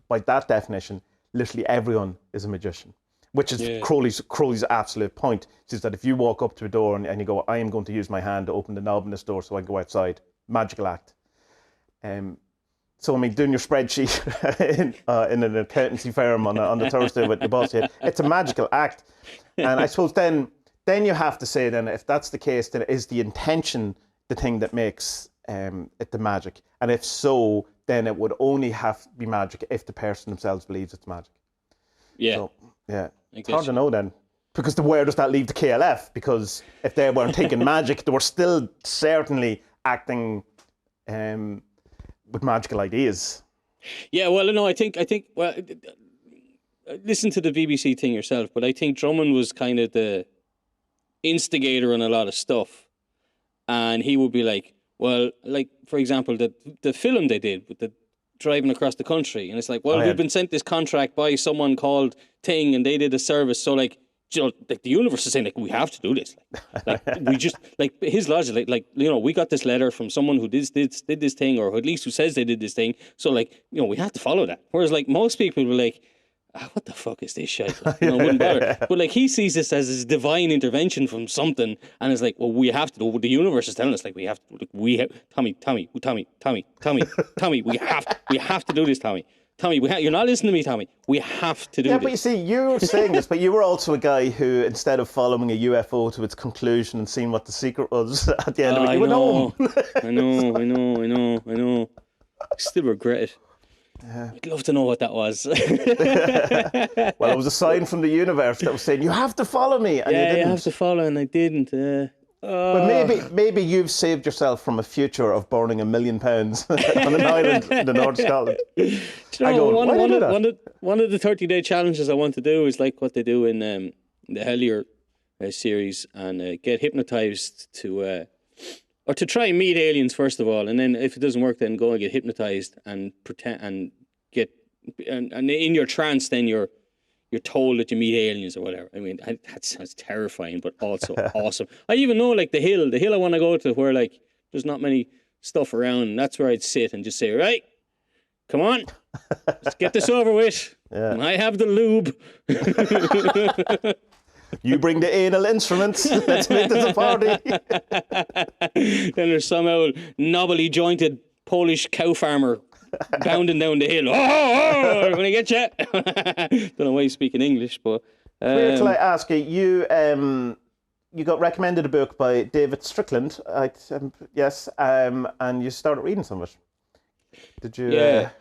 by that definition, literally everyone is a magician, which is Crowley's absolute point. Is that if you walk up to a door and you go, I am going to use my hand to open the knob in this door so I can go outside, magical act. So I mean, doing your spreadsheet in an accountancy firm on the Thursday with the boss here, it's a magical act. And I suppose then you have to say, then if that's the case, then is the intention the thing that makes it the magic? And if so, then it would only have to be magic if the person themselves believes it's magic. Yeah. So, yeah. It's hard to know then. Because where does that leave the KLF? Because if they weren't thinking magic, they were still certainly acting with magical ideas. Yeah, well, no, I think, well, listen to the BBC thing yourself, but I think Drummond was kind of the instigator on a lot of stuff. And he would be like, well, like, for example, the film they did with the driving across the country. And it's like, well, we've been sent this contract by someone called Ting, and they did a service. So, like, you know, like the universe is saying, like, we have to do this. Like we just, like, his logic, like, you know, we got this letter from someone who did this thing, or at least who says they did this thing. So, like, you know, we have to follow that. Whereas, like, most people were like, what the fuck is this shit? Like, you know, wouldn't bother. But, like, he sees this as his divine intervention from something, and it's like, well, we have to do. The universe is telling us, like, we have to. Like, Tommy, we have to do this, Tommy. Tommy, you're not listening to me, Tommy. We have to do this. Yeah, but you see, you're saying this, but you were also a guy who, instead of following a UFO to its conclusion and seeing what the secret was at the end of it, you went home. I know. I still regret it. Yeah. I'd love to know what that was. Well, it was a sign from the universe that was saying, you have to follow me. And you didn't. You have to follow, and I didn't. But maybe you've saved yourself from a future of burning £1 million on an island in the North of Scotland. One of the 30-day challenges I want to do is like what they do in the Hellier series, and get hypnotized to try and meet aliens first of all, and then if it doesn't work, then go and get hypnotized and pretend and get and in your trance, then you're told that you meet aliens or whatever. I mean, that sounds terrifying, but also awesome. I even know, like, the hill I want to go to, where, like, there's not many stuff around, and that's where I'd sit and just say, right, come on, let's get this over with. Yeah. I have the lube. You bring the anal instruments. Let's make this a party. Then there's some old knobbly jointed Polish cow farmer bounding down the hill. I'm gonna get you. Don't know why he's speaking English, but where till I ask you? You got recommended a book by David Strickland, yes, and you started reading some of it. Did you? Yeah.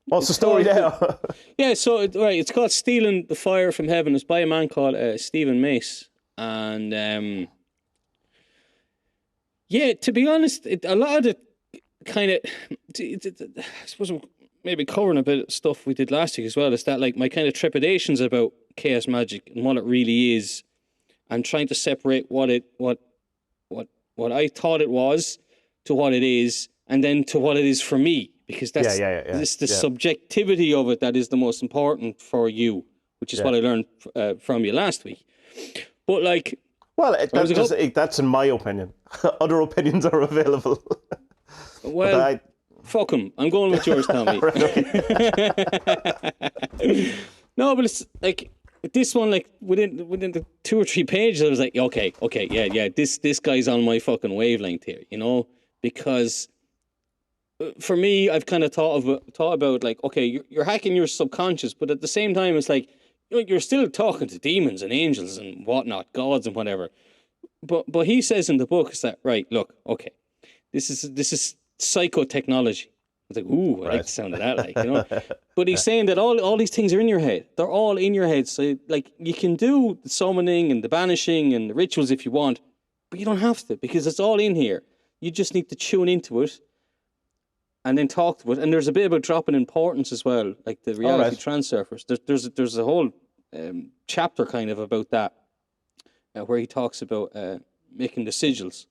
What's the story now? Yeah, so it's called "Stealing the Fire from Heaven." It's by a man called Stephen Mace, and to be honest, a lot of the kind of, I suppose I'm maybe covering a bit of stuff we did last week as well. Is that, like, my kind of trepidations about chaos magic and what it really is, and trying to separate what I thought it was to what it is, and then to what it is for me. Because that's it's the subjectivity of it that is the most important for you, which is what I learned from you last week. But, like, well, that's in my opinion. Other opinions are available. Well, fuck him. I'm going with yours, Tommy. No, but it's like this one. Like within the 2 or 3 pages, I was like, okay, yeah. This guy's on my fucking wavelength here, you know, because. For me, I've kind of thought about like, okay, you're hacking your subconscious, but at the same time, it's like, you know, you're still talking to demons and angels and whatnot, gods and whatever. But he says in the book is that, right, look, okay, this is psychotechnology. I was like, ooh, I like the sound of that, like, you know. But he's saying that all these things are in your head. They're all in your head. So, like, you can do the summoning and the banishing and the rituals if you want, but you don't have to, because it's all in here. You just need to tune into it. and then talked about, and there's a bit about dropping importance as well, like the reality transurfers. There's a whole chapter kind of about that, where he talks about making the sigils.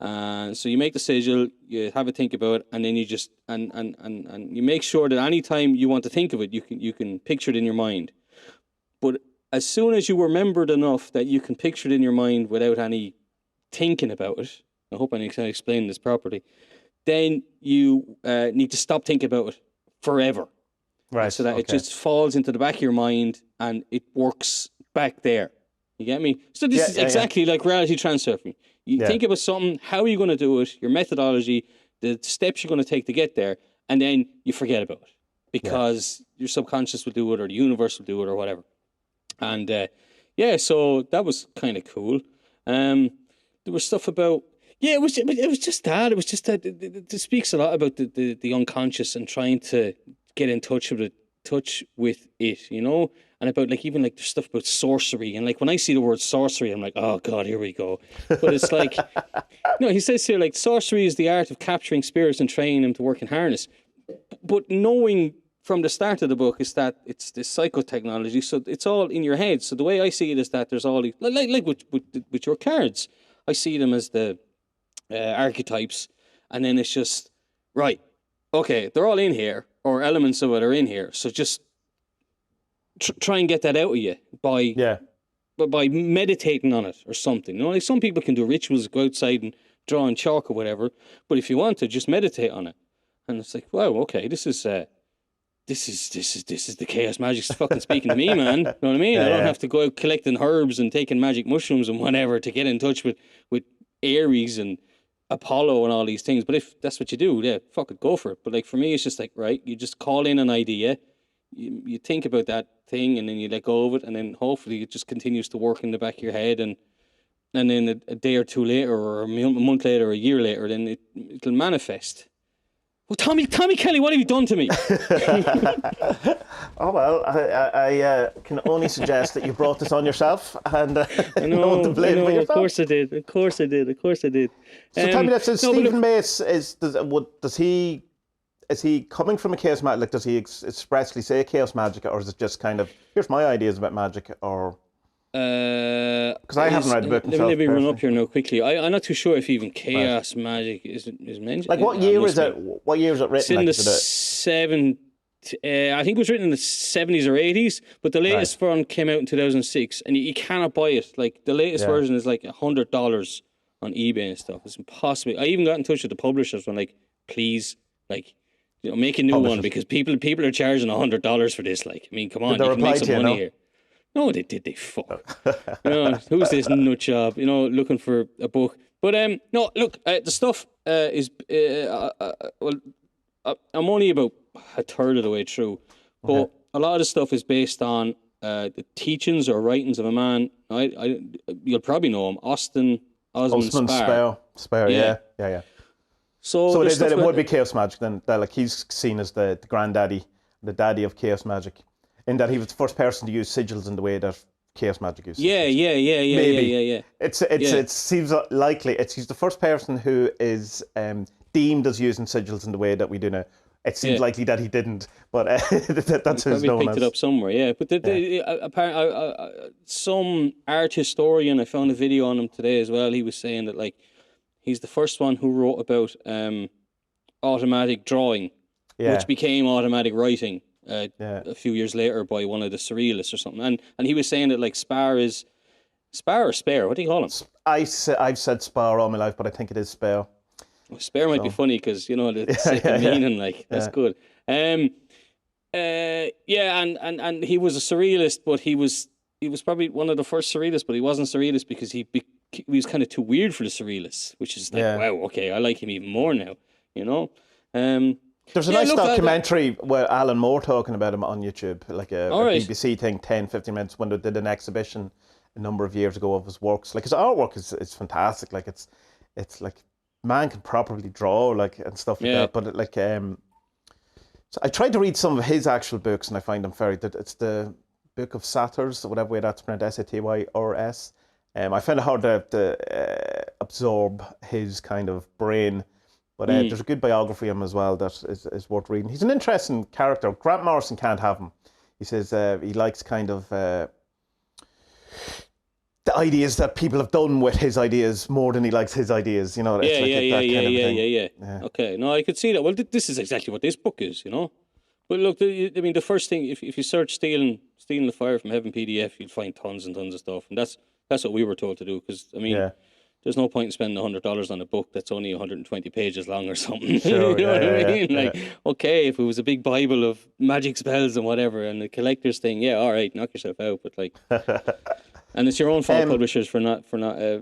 So you make the sigil, you have a think about it, and then you just and you make sure that anytime you want to think of it, you can picture it in your mind. But as soon as you remembered enough that you can picture it in your mind without any thinking about it, I hope I can explain this properly, then you need to stop thinking about it forever. Right. So that it just falls into the back of your mind and it works back there. You get me? So this is exactly like reality transurfing. You think about something, how are you going to do it, your methodology, the steps you're going to take to get there, and then you forget about it because your subconscious will do it or the universe will do it or whatever. And so that was kind of cool. There was stuff about, it was just that. It was just that it speaks a lot about the unconscious and trying to get in touch with it, you know? And about like even like the stuff about sorcery, and like when I see the word sorcery, I'm like, oh god, here we go. But it's like, he says here like sorcery is the art of capturing spirits and training them to work in harness. But knowing from the start of the book is that it's this psychotechnology, so it's all in your head. So the way I see it is that there's all these, like with your cards, I see them as the archetypes, and then it's just right. Okay, they're all in here, or elements of it are in here. So just try and get that out of you by meditating on it or something. You know, like some people can do rituals, go outside and draw on chalk or whatever. But if you want to, just meditate on it. And it's like, wow, okay, this is the chaos magic fucking speaking to me, man. You know what I mean? I don't have to go out collecting herbs and taking magic mushrooms and whatever to get in touch with Aries and Apollo and all these things. But if that's what you do, fuck it, go for it. But like for me, it's just like, right, you just call in an idea, you think about that thing, and then you let go of it, and then hopefully it just continues to work in the back of your head, and then a day or two later, or a month later, or a year later, then it'll manifest. Well, Tommy Kelly, what have you done to me? Oh well, I can only suggest that you brought this on yourself, and no one to blame but yourself. Of course I did. So tell me this: Stephen Mace is he coming from a chaos magic? Like, does he expressly say chaos magic, or is it just kind of here's my ideas about magic, or? Because I haven't read the book myself. Let me run up here now quickly. I'm not too sure if even chaos magic is mentioned. Like, what year is it? What year is it written? It's in the I think it was written in the 70s or 80s, but the latest one came out in 2006, and you cannot buy it. Like, the latest version is like $100 on eBay and stuff. It's impossible. I even got in touch with the publishers and like, please, like, make a new one, because people are charging $100 for this. Like, I mean, come on, you can make some money here. No, they fuck. Who's this nut job? Looking for a book. But no, look, the stuff is I'm only about a third of the way through, but a lot of the stuff is based on the teachings or writings of a man. You'll probably know him, Osmond Spare. Yeah. So it would be chaos magic then. That, like, he's seen as the granddaddy, the daddy of chaos magic, in that he was the first person to use sigils in the way that chaos magic uses. Yeah. It seems likely he's the first person who is deemed as using sigils in the way that we do now. It seems likely that he didn't, but that's his known as. Probably picked it up somewhere, yeah. But apparently, some art historian, I found a video on him today as well. He was saying that, like, he's the first one who wrote about automatic drawing, which became automatic writing a few years later by one of the surrealists or something. And he was saying that, like, Spar or Spare? What do you call him? I've said Spar all my life, but I think it is Spare. Well, Spare might be funny because, the second meaning, like, that's good. And he was a surrealist, but he was probably one of the first surrealists, but he wasn't surrealist because he was kind of too weird for the surrealists, which is like, wow, okay, I like him even more now, There's a nice documentary where Alan Moore talking about him on YouTube, like a BBC thing, 10-15 minutes, when they did an exhibition a number of years ago of his works. Like, his artwork is fantastic. Like, it's like, man can properly draw, like, and stuff like that. But like, so I tried to read some of his actual books, and I find them it's the Book of Satyrs, or whatever way that's pronounced, Satyrs. I found it hard to absorb his kind of brain, But there's a good biography of him as well that is worth reading. He's an interesting character. Grant Morrison can't have him. He says he likes kind of the ideas that people have done with his ideas more than he likes his ideas. You know, Yeah. Okay, no, I could see that. Well, this is exactly what this book is, you know. But look, I mean, the first thing, if you search stealing the fire from heaven PDF, you'll find tons and tons of stuff, and that's what we were told to do. Because I mean, there's no point in spending $100 on a book that's only 120 pages long or something. Sure, you know what I mean? Like, okay, if it was a big Bible of magic spells and whatever, and the collector's thing, yeah, all right, knock yourself out. But like, and it's your own fault, publishers, for not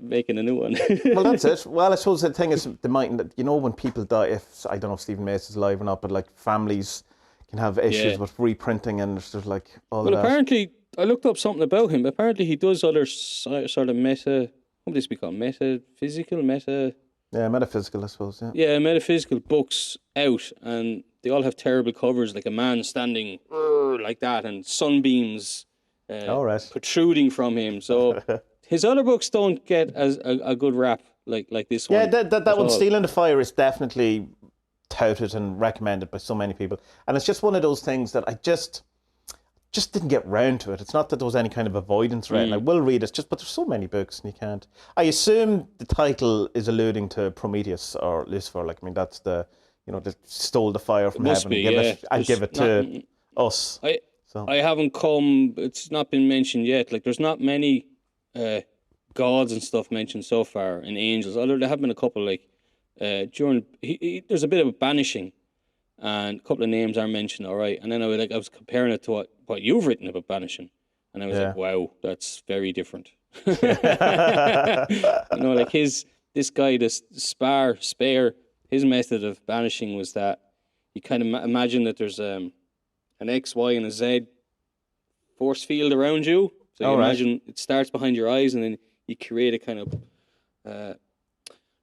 making a new one. Well, that's it. Well, I suppose the thing is, they might, you know, when people die, if I don't know if Stephen Mace is alive or not, but like families can have issues with reprinting, and there's like all that. Well, apparently, I looked up something about him. Apparently, he does other sort of what would this be called? Metaphysical. Yeah, metaphysical, I suppose. Yeah. Yeah, metaphysical books out, and they all have terrible covers, like a man standing like that, and sunbeams protruding from him. So his other books don't get as a good rap like this one. Yeah, that one, Stealing the Fire, is definitely touted and recommended by so many people, and it's just one of those things that I just didn't get round to it. It's not that there was any kind of avoidance, right? And I will read it, but there's so many books and you can't. I assume the title is alluding to Prometheus or Lucifer. Like, I mean, that's the, you know, that stole the fire from heaven and give it to us. I haven't come. It's not been mentioned yet. Like, there's not many gods and stuff mentioned so far, and angels. Although there have been a couple. Like there's a bit of banishing, and a couple of names are mentioned. All right, and then I was comparing it to what you've written about banishing, and I was like, wow, that's very different. You know, like this guy, this Spare, his method of banishing was that you kind of imagine that there's an X, Y, and a Z force field around you. So you imagine it starts behind your eyes, and then you create a kind of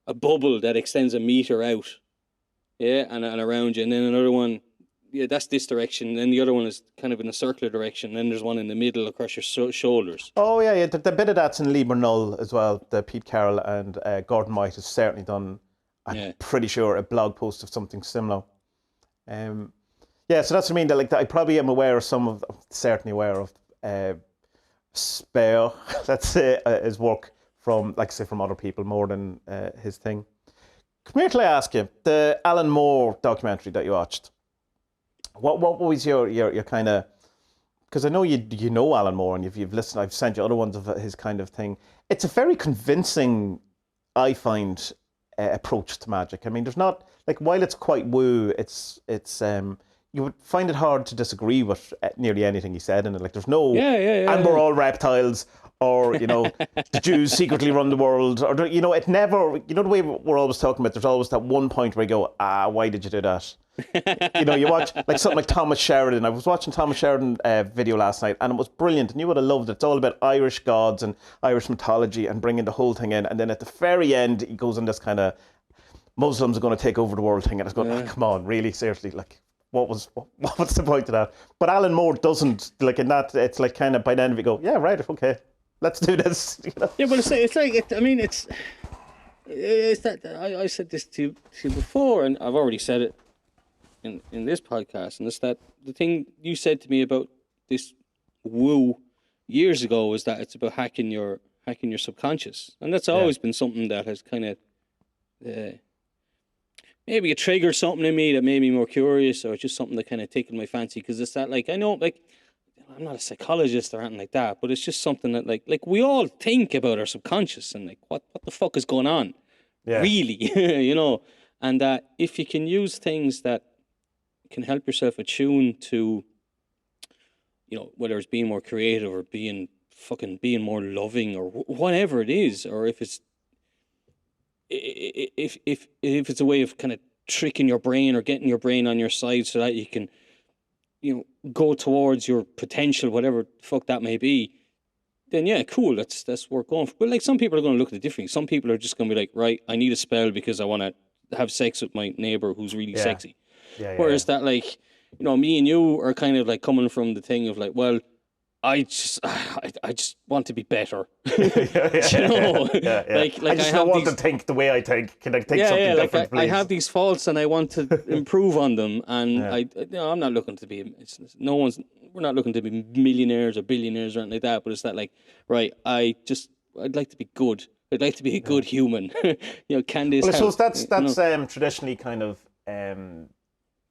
a bubble that extends a meter out, and around you, and then another one. Yeah, that's this direction. And then the other one is kind of in a circular direction. And then there's one in the middle across your shoulders. Oh, yeah. The bit of that's in Lieber Null as well. The Pete Carroll and Gordon White has certainly done, I'm pretty sure, a blog post of something similar. So that's what I mean. That, like, I probably am aware of certainly aware of Spare, let's say, his work from, like I say, from other people more than his thing. Come here till I ask you, the Alan Moore documentary that you watched. What was your kind of, because I know you know Alan Moore and you've listened, I've sent you other ones of his kind of thing. It's a very convincing, I find, approach to magic. I mean, there's not, like, while it's quite woo, it's you would find it hard to disagree with nearly anything he said in it. Like, there's no, and we're all reptiles, or, you know, the Jews secretly run the world, or, you know, it never, you know, the way we're always talking about, there's always that one point where you go, why did you do that? You know, you watch like something like Thomas Sheridan. I was watching Thomas Sheridan video last night, and it was brilliant, and you would have loved it. It's all about Irish gods and Irish mythology and bringing the whole thing in, and then at the very end he goes on this kind of Muslims are going to take over the world thing, and it's going, come on, really, seriously, like what's the point of that? But Alan Moore doesn't, like, in that, it's like kind of by the end of it go, yeah, right, okay, let's do this, you know? Yeah, but it's like I mean, it's that I said this to you before, and I've already said it in this podcast, and it's that the thing you said to me about this woo years ago was that it's about hacking your subconscious, and that's always been something that has kind of maybe it triggered something in me that made me more curious, or just something that kind of taken my fancy, because it's that, like, I know, like, I'm not a psychologist or anything like that, but it's just something that like we all think about our subconscious and like what the fuck is going on, really, you know, and that if you can use things that can help yourself attune to, you know, whether it's being more creative or being more loving or whatever it is, or if it's a way of kind of tricking your brain or getting your brain on your side so that you can, you know, go towards your potential, whatever the fuck that may be, then yeah, cool, that's worth going for. But like, some people are going to look at it differently. Some people are just going to be like, right, I need a spell because I want to have sex with my neighbor who's really sexy. Whereas that, like, you know, me and you are kind of like coming from the thing of like, well, I just want to be better. Yeah. You know, Yeah. like I just don't want to think the way I think. Can I think something like different, please? I have these faults and I want to improve on them. And Yeah. I'm not looking to be. We're not looking to be millionaires or billionaires or anything like that. But it's that like, right? I'd like to be good. I'd like to be a good human. Can this Well, I help? suppose that's traditionally kind of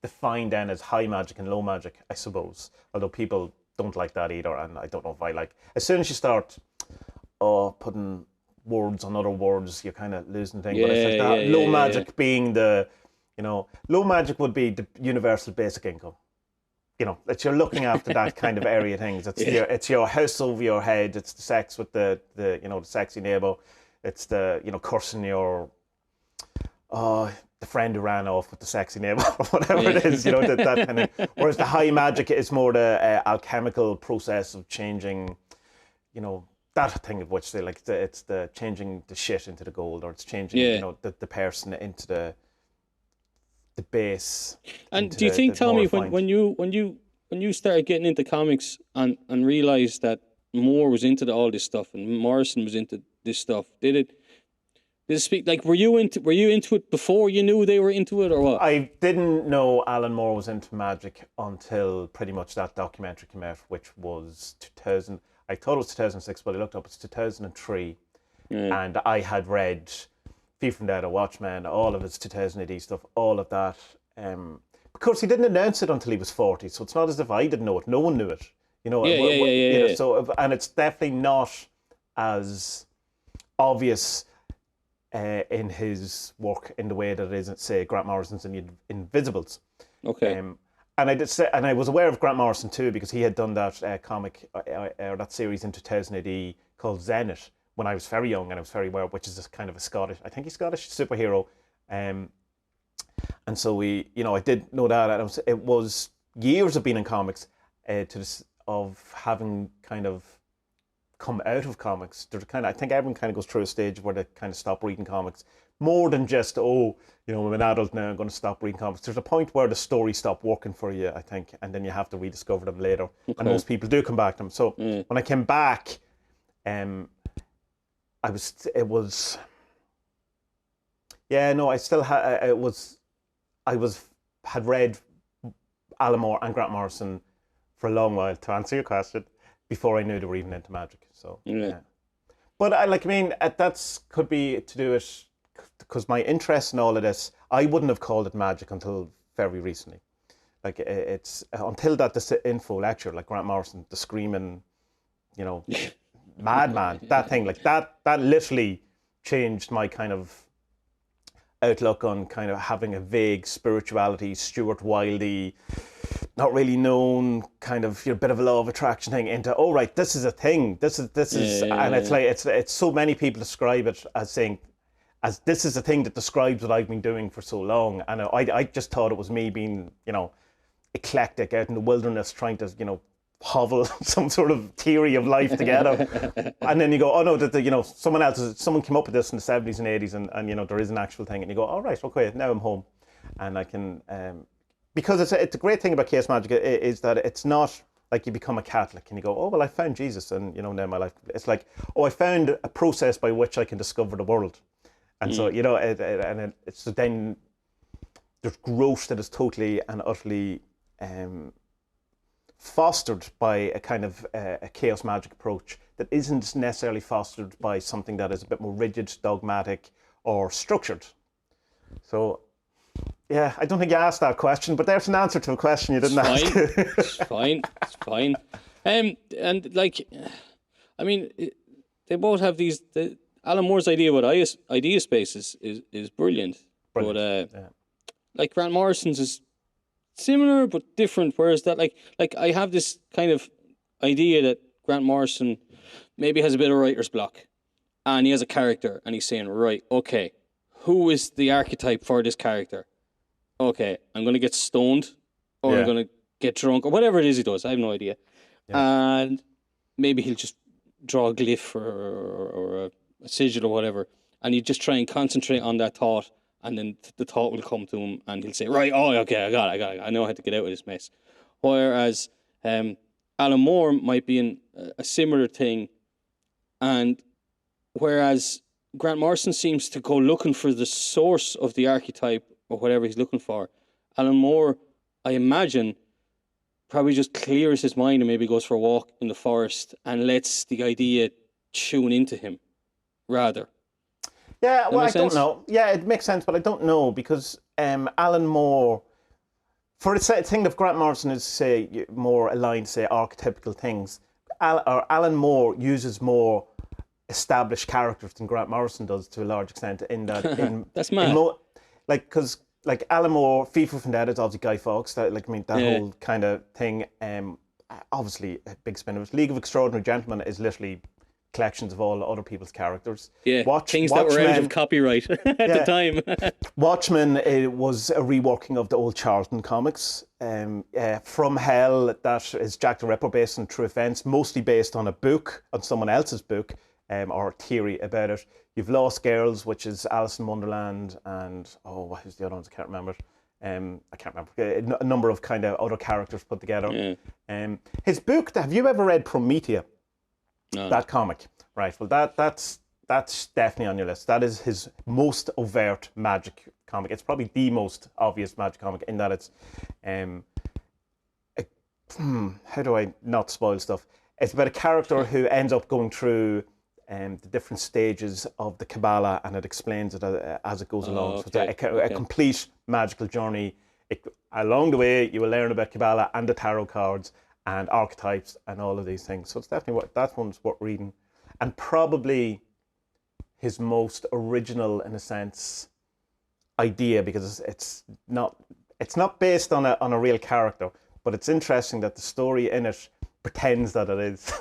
defined then as high magic and low magic, I suppose. Although people don't like that either, and I don't know if I like. As soon as you start putting words on other words, you're kind of losing things. But it's like that low magic being low magic would be the universal basic income. That you're looking after that kind of area of things. It's your house over your head. It's the sex with the sexy neighbor. It's the cursing your the friend who ran off with the sexy neighbor or whatever it is. That kind of. Whereas the high magic is more the alchemical process of changing. That thing of which they like. It's the changing the shit into the gold, or it's changing the person into the base. And do you think, Tommy, when you started getting into comics and realized that Moore was into all this stuff and Morrison was into this stuff, did it speak like were you into it before you knew they were into it or what? I didn't know Alan Moore was into magic until pretty much that documentary came out, which was 2000. I thought it was 2006, but I looked up. It's 2003, and I had read View from Dead, Watchmen, all of his 2000 AD stuff, all of that. Because he didn't announce it until he was 40, so it's not as if I didn't know it. No one knew it. So, and it's definitely not as obvious in his work in the way that it is, say, Grant Morrison's in Invisibles. Okay. And I did say, and I was aware of Grant Morrison too because he had done that comic or that series in 2000 AD called Zenith when I was very young and I was very aware, which is kind of a Scottish, I think he's Scottish superhero. And so I did know that. And it was years of being in comics of having kind of come out of comics. I think everyone kind of goes through a stage where they kind of stop reading comics. More than just, I'm an adult now, I'm going to stop reading comics. There's a point where the stories stop working for you, I think, and then you have to rediscover them later. Okay. And most people do come back to them. So when I came back, I had read Alan Moore and Grant Morrison for a long while, to answer your question, before I knew they were even into magic. So yeah. But that could be to do it because my interest in all of this, I wouldn't have called it magic until very recently. Like it's until that info lecture, like Grant Morrison, the screaming, madman, that thing, like that literally changed my kind of outlook on kind of having a vague spirituality, Stuart Wildy, not really known, kind of bit of a law of attraction thing into, right, this is a thing. This is, and it's like it's so many people describe it as saying, as this is a thing that describes what I've been doing for so long, and I just thought it was me being eclectic out in the wilderness trying to hovel some sort of theory of life together, and then you go, oh no, that someone came up with this in the 70s and 80s, and there is an actual thing, and you go, all right, okay, now I'm home, and I can because it's a great thing about chaos magic is that it's not like you become a Catholic and you go, oh well, I found Jesus, and now my life. It's like, I found a process by which I can discover the world, and so so then there's growth that is totally and utterly fostered by a kind of a chaos magic approach that isn't necessarily fostered by something that is a bit more rigid, dogmatic, or structured. So, yeah, I don't think you asked that question, but there's an answer to a question you didn't ask. It's fine. And like, they both have these. Alan Moore's idea about idea space is brilliant. But like Grant Morrison's is similar but different. Whereas that like I have this kind of idea that Grant Morrison maybe has a bit of writer's block, and he has a character, and he's saying, right, okay, who is the archetype for this character? Okay, I'm going to get stoned, or I'm going to get drunk, or whatever it is he does. I have no idea. Yeah. And maybe he'll just draw a glyph or a sigil or whatever, and you just try and concentrate on that thought, and then the thought will come to him, and he'll say, right, okay, I got it. I know how to get out of this mess. Whereas Alan Moore might be in a similar thing, and whereas Grant Morrison seems to go looking for the source of the archetype or whatever he's looking for, Alan Moore, I imagine, probably just clears his mind and maybe goes for a walk in the forest and lets the idea tune into him, rather. Yeah, well, I sense? don't know. Yeah, it makes sense, but I don't know because Alan Moore, for a thing of Grant Morrison is, say, more aligned, say, archetypical things, Alan Moore uses more established characters than Grant Morrison does to a large extent in that. That's mad. Because Alan Moore, V for Vendetta is obviously Guy Fawkes, that Yeah. whole kind of thing. Obviously, a big spin of it. League of Extraordinary Gentlemen is literally collections of all other people's characters. Yeah, things that were out of copyright at the time. Watchmen was a reworking of the old Charlton comics. From Hell, that is Jack the Ripper based on true events, mostly based on a book, on someone else's book, or theory about it. You've Lost Girls, which is Alice in Wonderland, and who's the other ones? I can't remember. I can't remember. A number of kind of other characters put together. Yeah. His book, have you ever read Promethea? No. That comic, right? Well, that's definitely on your list. That is his most overt magic comic. It's probably the most obvious magic comic in that it's, how do I not spoil stuff? It's about a character who ends up going through the different stages of the Kabbalah, and it explains it as it goes along. Okay. So it's a complete magical journey. Along the way, you will learn about Kabbalah and the tarot cards and archetypes and all of these things. So it's definitely that one's worth reading, and probably his most original, in a sense, idea, because it's not based on a real character, but it's interesting that the story in it pretends that it is.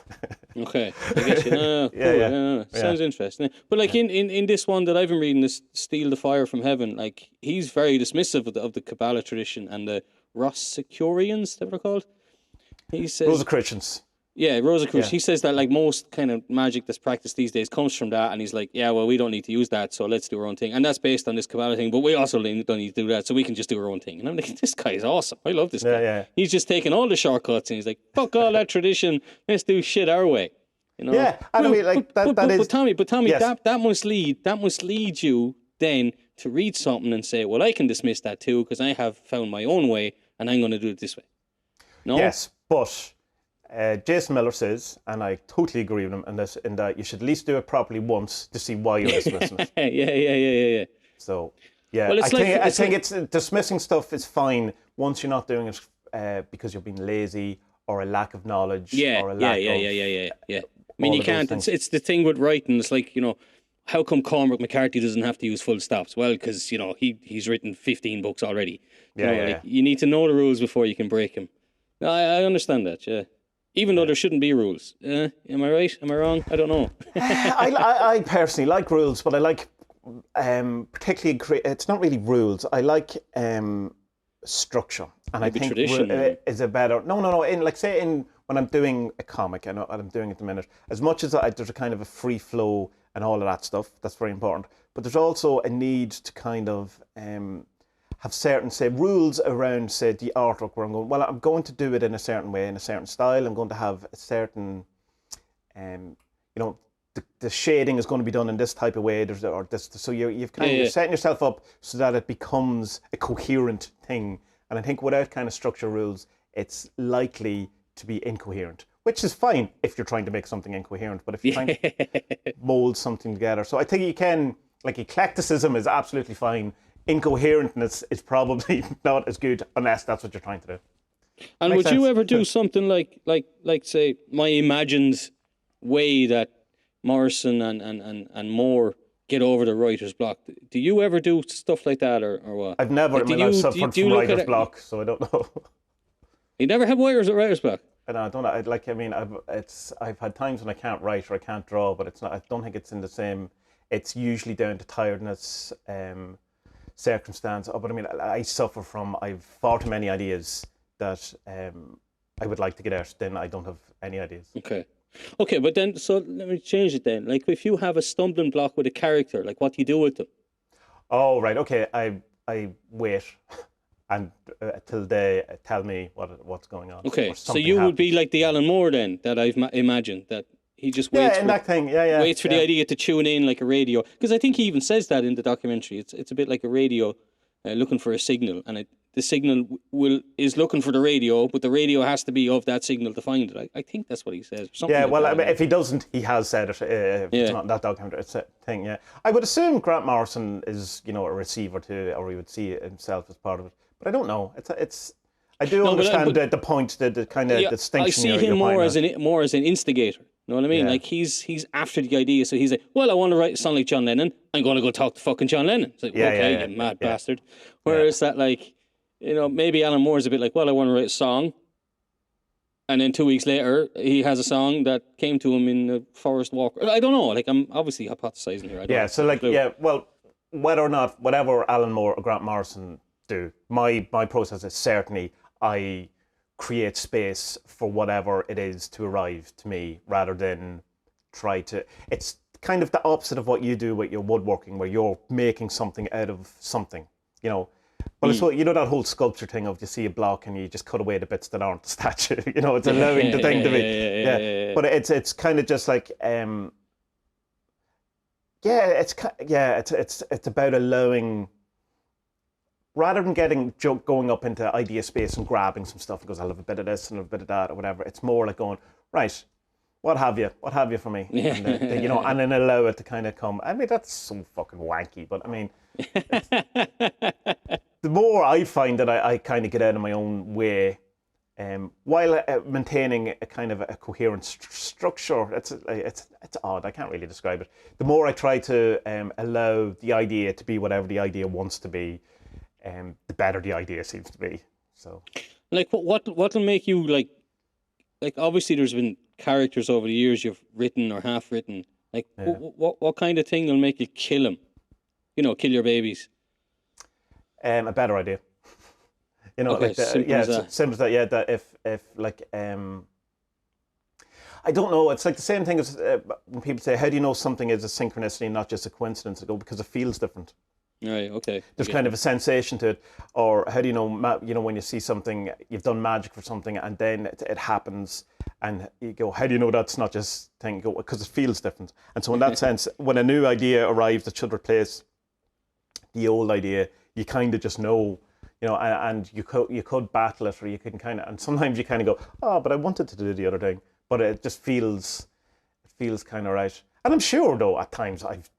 Okay, I get you. No, cool. Yeah. Sounds interesting. But like in this one that I've been reading, this Steal the Fire from Heaven, like he's very dismissive of the Kabbalah tradition and the Rosicrucians, that what they're called. He says Rosicrucians. Yeah, Rosicrucians. Yeah. He says that like most kind of magic that's practiced these days comes from that, and he's like, yeah, well, we don't need to use that, so let's do our own thing, and that's based on this Kabbalah thing. But we also don't need to do that, so we can just do our own thing. And I'm like, this guy is awesome. I love this guy. Yeah. He's just taking all the shortcuts, and he's like, fuck all that tradition. Let's do shit our way. You know? Yeah, and I mean, like that is. But Tommy, Yes. that must lead you then to read something and say, well, I can dismiss that too because I have found my own way, and I'm going to do it this way. No. Yes, but Jason Miller says, and I totally agree with him in this, in that you should at least do it properly once to see why you're dismissing it. Yeah. So, yeah, Well, I think it's dismissing stuff is fine once you're not doing it because you're being lazy or a lack of knowledge. Or a lack of, Yeah. I mean, you can't. It's the thing with writing. It's like, how come Cormac McCarthy doesn't have to use full stops? Well, because he's written 15 books already. You need to know the rules before you can break them. I understand that. Yeah. Even though there shouldn't be rules. Am I right? Am I wrong? I don't know. I personally like rules, but I like particularly. It's not really rules. I like structure, and Maybe I think tradition. is a better. No. When I'm doing a comic, and I'm doing it at the minute, as much as there's a kind of a free flow and all of that stuff, that's very important. But there's also a need to kind of have certain, say, rules around, say, the artwork where I'm going to do it in a certain way, in a certain style. I'm going to have a certain, the shading is going to be done in this type of way. So you're setting yourself up so that it becomes a coherent thing. And I think without kind of structure rules, it's likely to be incoherent, which is fine if you're trying to make something incoherent. But if you're trying to mold something together, so I think you can, like, eclecticism is absolutely fine. Incoherentness is probably not as good unless that's what you're trying to do. And would you ever do something like say my imagined way that Morrison and Moore get over the writer's block? Do you ever do stuff like that, or what? I've never in my life suffered from writer's block, so I don't know. You never have writer's block? And I don't know. I've had times when I can't write or I can't draw, but it's not. I don't think it's in the same. It's usually down to tiredness, circumstance. But I mean, I suffer from. I've far too many ideas that I would like to get out. Then I don't have any ideas. Okay, but then so let me change it then. Like, if you have a stumbling block with a character, like, what do you do with them? Oh, right. Okay. I wait. and till they tell me what's going on. Okay, or so something you would happens. be like the Alan Moore then, that I've imagined, that he just Yeah, waits and for that thing. Yeah. waits for the idea to tune in like a radio. Because I think he even says that in the documentary. It's a bit like a radio looking for a signal, and the signal is looking for the radio, but the radio has to be of that signal to find it. I think that's what he says. Or something Yeah, like well, that, I mean, yeah. if he doesn't, he has said it. If it's not that documentary, it's a thing. Yeah, I would assume Grant Morrison is, a receiver too, or he would see himself as part of it. But I don't know. It's. I do understand the point, the kind of distinction. I see him more as an instigator. You know what I mean? Yeah. Like he's after the idea, so he's like, well, I want to write a song like John Lennon. I'm going to go talk to fucking John Lennon. It's like, okay, you mad bastard. Whereas that, like, maybe Alan Moore's a bit like, well, I want to write a song. And then 2 weeks later, he has a song that came to him in the forest walk. I don't know. Like, I'm obviously hypothesizing here. I don't so like, well, whether or not, whatever Alan Moore or Grant Morrison do, my process is certainly I create space for whatever it is to arrive to me, rather than try to. It's kind of the opposite of what you do with your woodworking, where you're making something out of something, Well, it's what, that whole sculpture thing of you see a block and you just cut away the bits that aren't the statue. It's allowing the thing to be. Yeah. But it's kind of just like, it's about allowing, rather than going up into idea space and grabbing some stuff because I'll have a bit of this and a bit of that or whatever. It's more like going, right, what have you for me? Yeah. And, and then allow it to kind of come. I mean, that's so fucking wanky, but I mean, the more I find that I kind of get out of my own way, while maintaining a kind of a coherent structure. It's odd. I can't really describe it. The more I try to allow the idea to be whatever the idea wants to be, the better the idea seems to be. So, like, what'll make you like obviously there's been characters over the years you've written or half written. Like, what kind of thing will make you kill him? Kill your babies. A better idea. Okay, simple as that. Simple as that. Yeah, that if like I don't know. It's like the same thing as when people say, "How do you know something is a synchronicity, not just a coincidence?" I go, because it feels different. Right. Okay. There's kind of a sensation to it. Or how do you know? When you see something, you've done magic for something, and then it happens, and you go, "How do you know that's not just thing?" Go, because it feels different. And so in that sense, when a new idea arrives that should replace the old idea, you kind of just know. And you could battle it, or you can and sometimes you kind of go, oh, but I wanted to do the other thing, but it just feels kind of right. And I'm sure though at times I've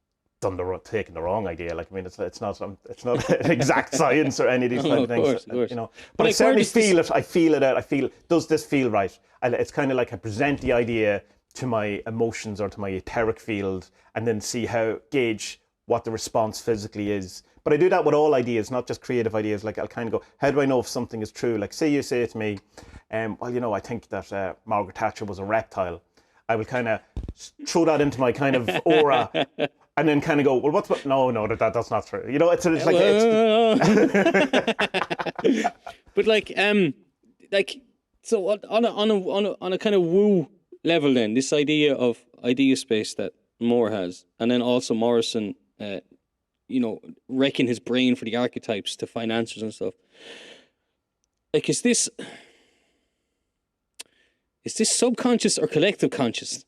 taken the wrong idea. Like, I mean, it's not an exact science or any of these kind of things, of course. But I certainly feel it. I feel it out. I feel, does this feel right? And it's kind of like I present the idea to my emotions or to my etheric field, and then gauge what the response physically is. But I do that with all ideas, not just creative ideas. Like, I'll kind of go, how do I know if something is true? Like, say you say to me, I think that Margaret Thatcher was a reptile. I will kind of throw that into my kind of aura, and then kind of go, well, no, that's not true. It's like, but so on a kind of woo level, then this idea of idea space that Moore has, and then also Morrison, wrecking his brain for the archetypes to find answers and stuff. Like, is this subconscious or collective consciousness?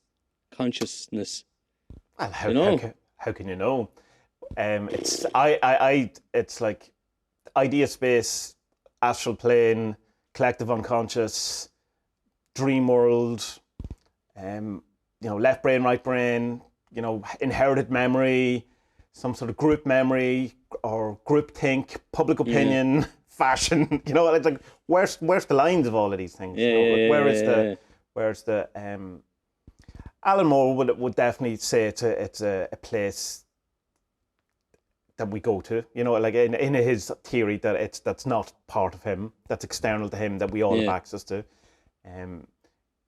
Well, how can you know? It's like idea space, astral plane, collective unconscious, dream world, left brain, right brain, inherited memory, some sort of group memory or group think, public opinion, fashion. It's like, where's the lines of all of these things? Where's the Alan Moore would definitely say it's a place that we go to, like in his theory that that's not part of him, that's external to him, that we all have access to.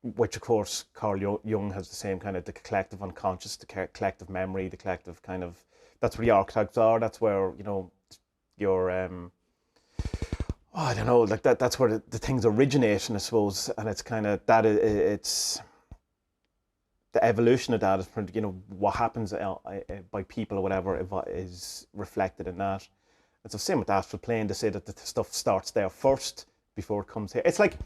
Which of course Carl Jung has the same kind of, the collective unconscious, the collective memory, the collective kind of, that's where the archetypes are. That's where your I don't know, like that's where the things originate, I suppose. And it's kind of that, it's the evolution of that is, what happens by people or whatever is reflected in that. It's the same with the astral plane. They say that the stuff starts there first before it comes here. It's like,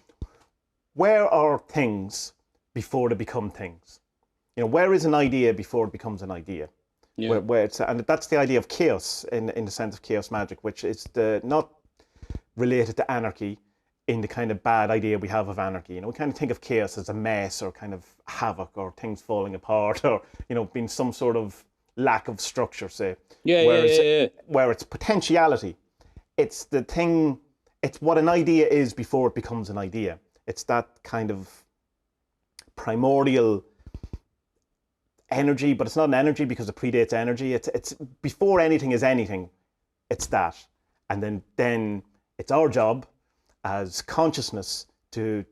where are things before they become things? Where is an idea before it becomes an idea? Yeah. And that's the idea of chaos in the sense of chaos magic, which is not related to anarchy in the kind of bad idea we have of anarchy. We kind of think of chaos as a mess or kind of havoc or things falling apart or, being some sort of lack of structure, say. Where it's potentiality. It's the thing, it's what an idea is before it becomes an idea. It's that kind of primordial energy, but it's not an energy because it predates energy. It's before anything is anything, it's that. And then it's our job as consciousness to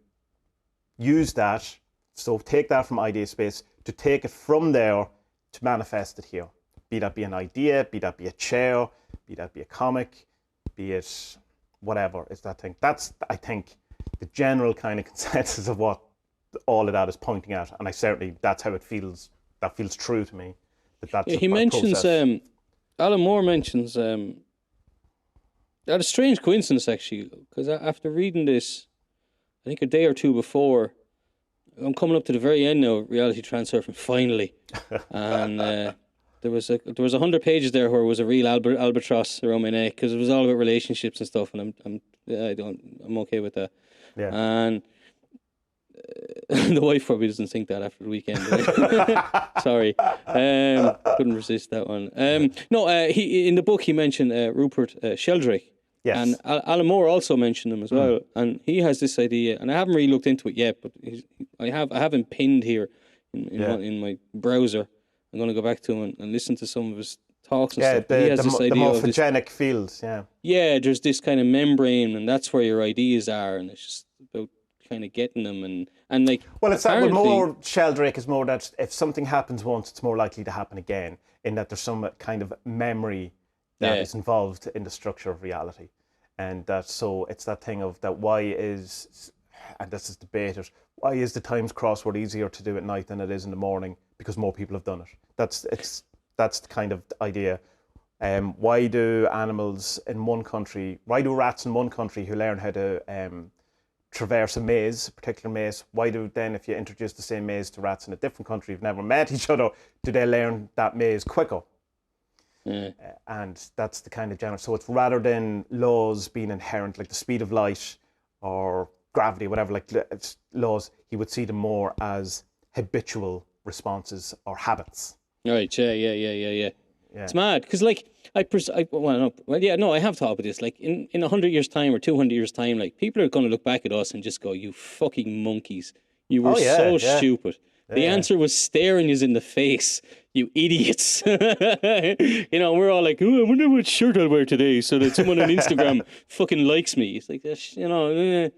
use that, so take that from idea space, to take it from there to manifest it here. Be that be an idea, be that be a chair, be that be a comic, be it whatever, it's that thing. That's, I think, the general kind of consensus of what all of that is pointing at. And that's how it feels, that feels true to me. He mentions, Alan Moore mentions, a strange coincidence actually, because after reading this, I think a day or two before, I'm coming up to the very end now, reality transurfing, finally. And there was 100 pages there where it was a real albatross around my neck, because it was all about relationships and stuff, and I'm okay with that. Yeah. And the wife probably doesn't think that after the weekend. Right? Sorry, couldn't resist that one. He in the book he mentioned Rupert Sheldrake. Yes. And Alan Moore also mentioned him as well. And he has this idea, and I haven't really looked into it yet, but I have him pinned here in my browser. I'm going to go back to him and listen to some of his talks and stuff. He has this idea the of morphogenic fields, yeah. Yeah, there's this kind of membrane, and that's where your ideas are, and it's just about kind of getting them and like. Well, it's that with more Sheldrake is more that if something happens once, it's more likely to happen again. In that there's some kind of memory that is involved in the structure of reality, and so it's that thing of that. Why is, and this is debated, why is the Times crossword easier to do at night than it is in the morning? Because more people have done it. That's the kind of idea. Why do animals in one country? Why do rats in one country who learn how to traverse a maze, a particular maze? Why do then, if you introduce the same maze to rats in a different country who've never met each other, do they learn that maze quicker? Yeah. And that's the kind of general. So it's rather than laws being inherent, like the speed of light or gravity, whatever, like laws, he would see them more as habitual responses or habits. Right. Yeah. It's mad because, like, I have thought about this. Like, in 100 years' time or 200 years' time, like, people are going to look back at us and just go, "You fucking monkeys! You were stupid." The answer was staring us in the face. You idiots. We're all like, "Oh, I wonder what shirt I'll wear today so that someone on Instagram fucking likes me." It's like, it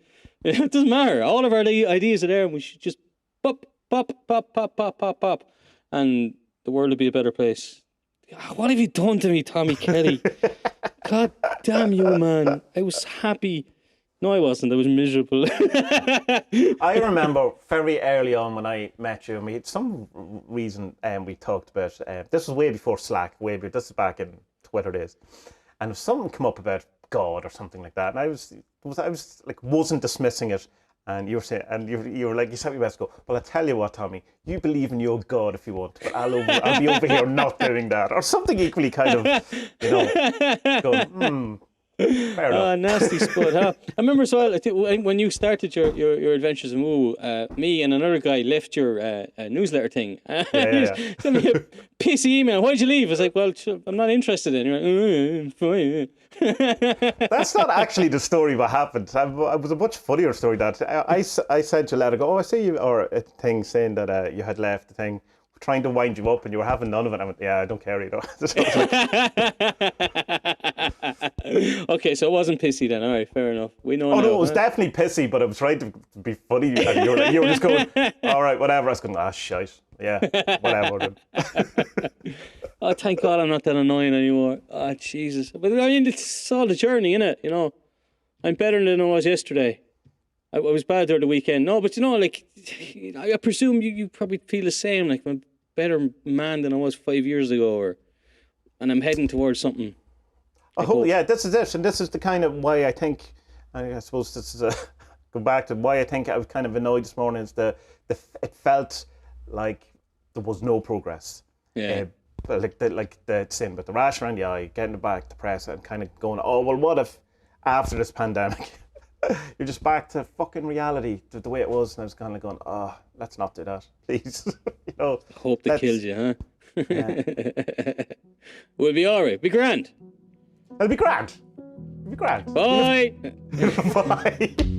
doesn't matter. All of our ideas are there, and we should just pop. And the world would be a better place. What have you done to me, Tommy Kelly? God damn you, man. I was happy. No, I wasn't. I was miserable. I remember very early on when I met you, and we had some reason we talked about, this was way before Slack, this is back in Twitter days. And if something come up about God or something like that, and I was like, wasn't dismissing it. And you were saying, and you were like, you sent me a message, go, well, I tell you what, Tommy, you believe in your God if you want, but I'll be over here not doing that, or something equally kind of, going, fair enough. Oh, nasty Spud, huh? I remember as well, when you started your adventures in Woo, me and another guy left your newsletter thing. Sent me a pissy email. Why'd you leave? I was like, well, I'm not interested in it. Fine. That's not actually the story what happened. It was a much funnier story that I said to let it go, oh, I see you, or a thing saying that you had left the thing, trying to wind you up and you were having none of it. I went, yeah, I don't care either. Okay, so it wasn't pissy then. All right, fair enough. We know. No, it was definitely pissy, but I was trying to be funny. And you were just going, all right, whatever. I was going, shite. Yeah, whatever. Oh, thank God I'm not that annoying anymore. Oh, Jesus. But I mean, it's all the journey, innit? I'm better than I was yesterday. I was bad there the weekend. No, but like, I presume you probably feel the same. Like, I'm a better man than I was 5 years ago, and I'm heading towards something. I hope, yeah, this is it. And this is the kind of why I think, I suppose this is go back to why I think I was kind of annoyed this morning is it felt like there was no progress. Yeah. Like the saying about the rash around the eye, getting it back to press and kind of going, oh, well, what if after this pandemic, you're just back to fucking reality, the way it was. And I was kind of going, oh, let's not do that, please. You know, Hope that kills you, huh? Yeah. We'll be all right. Be grand. It'll be grand. It'll be grand. Bye. Bye.